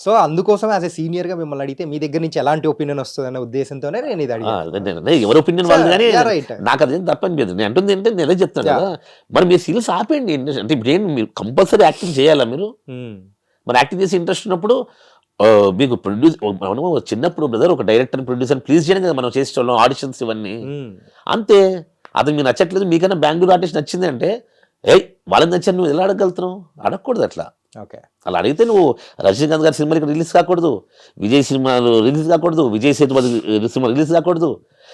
సో అందుకోసం యాజ్ ఎ సీనియర్గా మిమ్మల్ని అడిగితే మీ దగ్గర నుంచి ఎలాంటి ఒపీనియన్ వస్తుంది అనే ఉద్దేశంతోనే నేను ఇది అడిగాను. ఎవరి ఒపీనియన్ వాళ్ళు, కానీ రైట్, నాకు అదేం తప్పనిపించదు. నేను అంటుంది ఏంటంటే నేనే చెప్తాను కదా, మరి మీరు సీరియల్స్ ఆపేయండి. అంటే ఇప్పుడు ఏంటి, మీరు కంపల్సరీ యాక్టింగ్ చేయాలా? మీరు మరి యాక్టింగ్ చేసి ఇంట్రెస్ట్ ఉన్నప్పుడు మీకు మనం చిన్నప్పుడు బ్రదర్ ఒక డైరెక్టర్ ప్రొడ్యూసర్ ప్లీజ్ చేయడం కదా మనం చేసేవాళ్ళం, ఆడిషన్స్ ఇవన్నీ అంతే. అతను మీకు నచ్చట్లేదు, మీకైనా బెంగళూరు ఆర్టిస్ట్ నచ్చింది అంటే వాళ్ళకి నచ్చాను నువ్వు ఎలా అడగలుగుతున్నావు? అడగకూడదు అట్లా. ఓకే, అలా అడిగితే నువ్వు రజనీకాంత్ గారి సినిమాలు ఇక్కడ రిలీజ్ కాకూడదు, విజయ్ సినిమాలు రిలీజ్ కాకూడదు, విజయ్ సేతుపతి సినిమా రిలీజ్ కాకూడదు.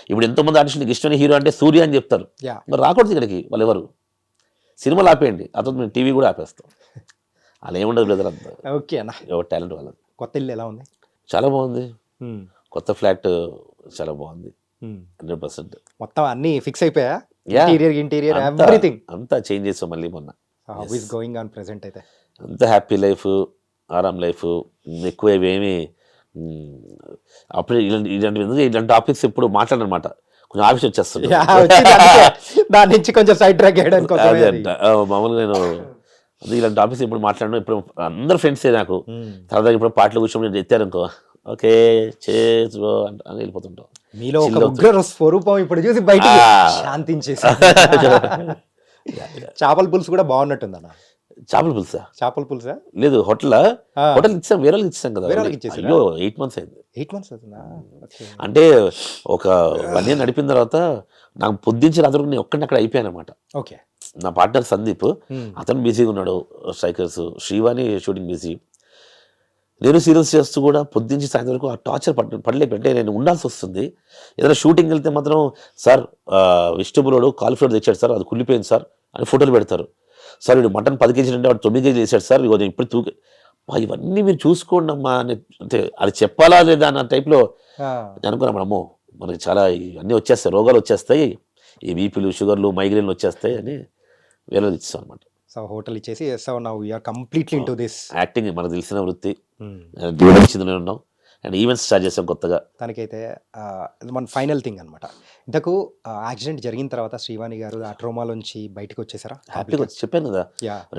ఇప్పుడు ఎంతోమంది ఆర్టిస్ట్ నీకు ఇష్టమైన హీరో అంటే సూర్య అని చెప్తారు, మరి రాకూడదు ఇక్కడికి వాళ్ళు ఎవరు. సినిమాలు ఆపేయండి, అతను మేము టీవీ కూడా ఆపేస్తాం. అలా ఏముండదు బ్రదర్, అంతా ఓకే అన్న. ఎవరు టాలెంట్ వాళ్ళది. కొత్త ఇల్లు ఎలా ఉంది? చాలా బాగుంది, కొత్త ఫ్లాట్ చాలా బాగుంది, 100%. మొత్తం అన్ని ఫిక్స్ అయిపోయా? ఇంటీరియర్ ఎవ్రీథింగ్ అంతా చేంజ్ చేసాం మళ్ళీ మొన్న. How is going on present అయితే? అంత హ్యాపీ లైఫ్, ఆరామ్ లైఫ్, ఎక్కువ ఏమి అప్పుడు ఇలాంటి టాపిక్స్ ఎప్పుడు మాట్లాడనమాట, కొంచెం ఆఫీస్ వచ్చేస్తుంది. దాని నుంచి కొంచెం సైడ్ ట్రాక్ చేయడానికి మామూలుగా నేను ఇలాంటి టాపిక్స్ ఇప్పుడు మాట్లాడను. ఇప్పుడు అందరు ఫ్రెండ్సే నాకు. తర్వాత ఇప్పుడు పాటలు కూర్చొని ఎత్తారనుకో, ఓకే చేసు అని వెళ్ళిపోతుంటాం. మీలో ఒక ఉగ్ర స్వరూపం ఇప్పుడు చూసి బయటికి శాంతించేసి. చేపల పులుసు కూడా బాగున్నట్టుంది అన్న. చేపల పులుసా? చేపల పులుసా లేదు, హోటల్ ఇచ్చాం, వేరే వాళ్ళకి ఇచ్చాం కదా. అయ్యో 8 months అయింది. 8 months అవుతుందా? అంటే ఒక 1 year నడిపిన తర్వాత నాకు పొద్దుంచి రాత్రి నేను ఒక్కడిని అక్కడ అయిపోయాను అనమాట. ఓకే. నా పార్ట్నర్ సందీప్, అతను బిజీగా ఉన్నాడు, స్ట్రైకర్స్, శ్రీవాణి షూటింగ్ బిజీ, నేను సీరియల్స్ చేస్తూ కూడా పొద్దుంచి సాయంత్రం వరకు ఆ టార్చర్ పడలేక అంటే నేను ఉండాల్సి వస్తుంది. ఏదైనా షూటింగ్ వెళ్తే మాత్రం సార్ వెజిటబుల్ కాలిఫ్లవర్ తెచ్చాడు సార్, అది కుళ్ళిపోయింది సార్ అని ఫోటోలు పెడతారు. సార్ వీడు మటన్ 10 kg అంటే వాడు 9 kg వేసాడు సార్, ఇగో ఇప్పుడు ఇవన్నీ మీరు చూసుకోండి అమ్మా అని. అంటే అది చెప్పాలా లేదా అన్న టైప్లో అనుకున్నాం. అమ్మో మనకి చాలా ఇవన్నీ వచ్చేస్తాయి, రోగాలు వచ్చేస్తాయి, ఈ బీపీలు, షుగర్లు, మైగ్రేన్లు వచ్చేస్తాయి అని వేరే ఇస్తాం అనమాట. సో హోటల్ ఇచ్చేసి కంప్లీట్లీ ఇంటూ దిస్ యాక్టింగ్ మనకు తెలిసిన వృత్తి, ఉన్నాం అండ్ ఈవెంట్స్ స్టార్ట్ చేసాం కొత్తగా. దానికైతే మన ఫైనల్ థింగ్ అనమాట, ఇంతకు యాక్సిడెంట్ జరిగిన తర్వాత శ్రీవాణి గారు ఆ ట్రోమాలోంచి బయటకు వచ్చేసారా? హ్యాపీగా చెప్పాను కదా,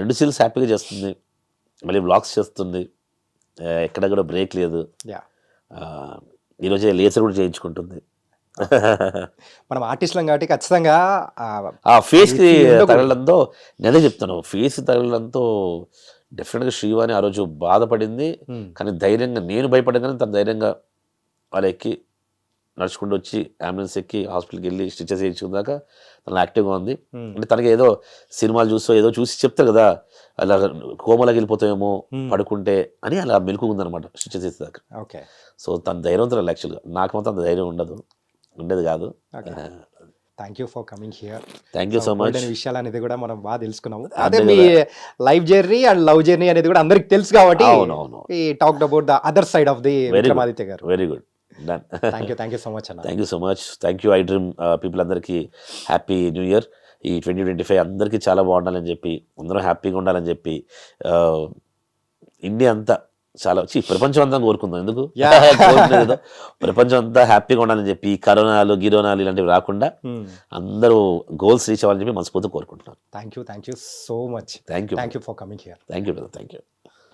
2 series హ్యాపీగా చేస్తుంది, మళ్ళీ బ్లాగ్స్ చేస్తుంది, ఎక్కడ కూడా బ్రేక్ లేదు. ఈరోజే లేసర్ కూడా చేయించుకుంటుంది. మనం ఆర్టిస్టులం కాబట్టి ఖచ్చితంగా ఆ ఫేస్కి తగలడంతో నేనే చెప్తాను, ఫేస్ తగలడంతో డెఫినెట్గా శ్రీవాణి ఆ రోజు బాధపడింది. కానీ ధైర్యంగా, నేను భయపడ్డాను కానీ తను ధైర్యంగా వాళ్ళు ఎక్కి నడుచుకుంటూ వచ్చి అంబులెన్స్ ఎక్కి హాస్పిటల్కి వెళ్ళి స్టిచెస్ వేయించుకున్నాక తను యాక్టివ్గా ఉంది. అంటే తనకి ఏదో సినిమాలు చూసి చెప్తారు కదా, అలా కోమలోకి వెళ్ళిపోతామేమో పడుకుంటే అని అలా మెలుకుందనమాట స్టిచెస్ వేసేదాకా. ఓకే. సో తను ధైర్యవంతులు యాక్చువల్గా, నాకు మాత్రం అంత ధైర్యం ఉండేది కాదు. Thank you for coming here. Thank you so much. విషయాలు అనేది కూడా మనం బాగా తెలుసుకున్నాము. అదే మీ life journey and love journey అనేది కూడా అందరికి తెలుసు కాబట్టి we talked about the other side of the Vikramaditya గారు. Very good, done. Thank you so much అన్న. Thank you so much. Thank you I dream people అందరికీ హ్యాపీ న్యూ ఇయర్. ఈ 2025 అందరికీ చాలా బాగుండాలని చెప్పి, అందరూ హ్యాపీగా ఉండాలని చెప్పి, ఇండియా అంతా చాలా ప్రపంచం అంతా కోరుకుందాం. ఎందుకు కోరుకునేదో ప్రపంచం అంతా హ్యాపీగా ఉండాలని చెప్పి, కరోనాలు గిరోనాలు ఇలాంటివి రాకుండా అందరూ గోల్స్ రీచ్ అవ్వాలని చెప్పి మనస్ఫూర్తిగా కోరుకుంటున్నాను. Thank you so much. Thank you for coming here. Thank you.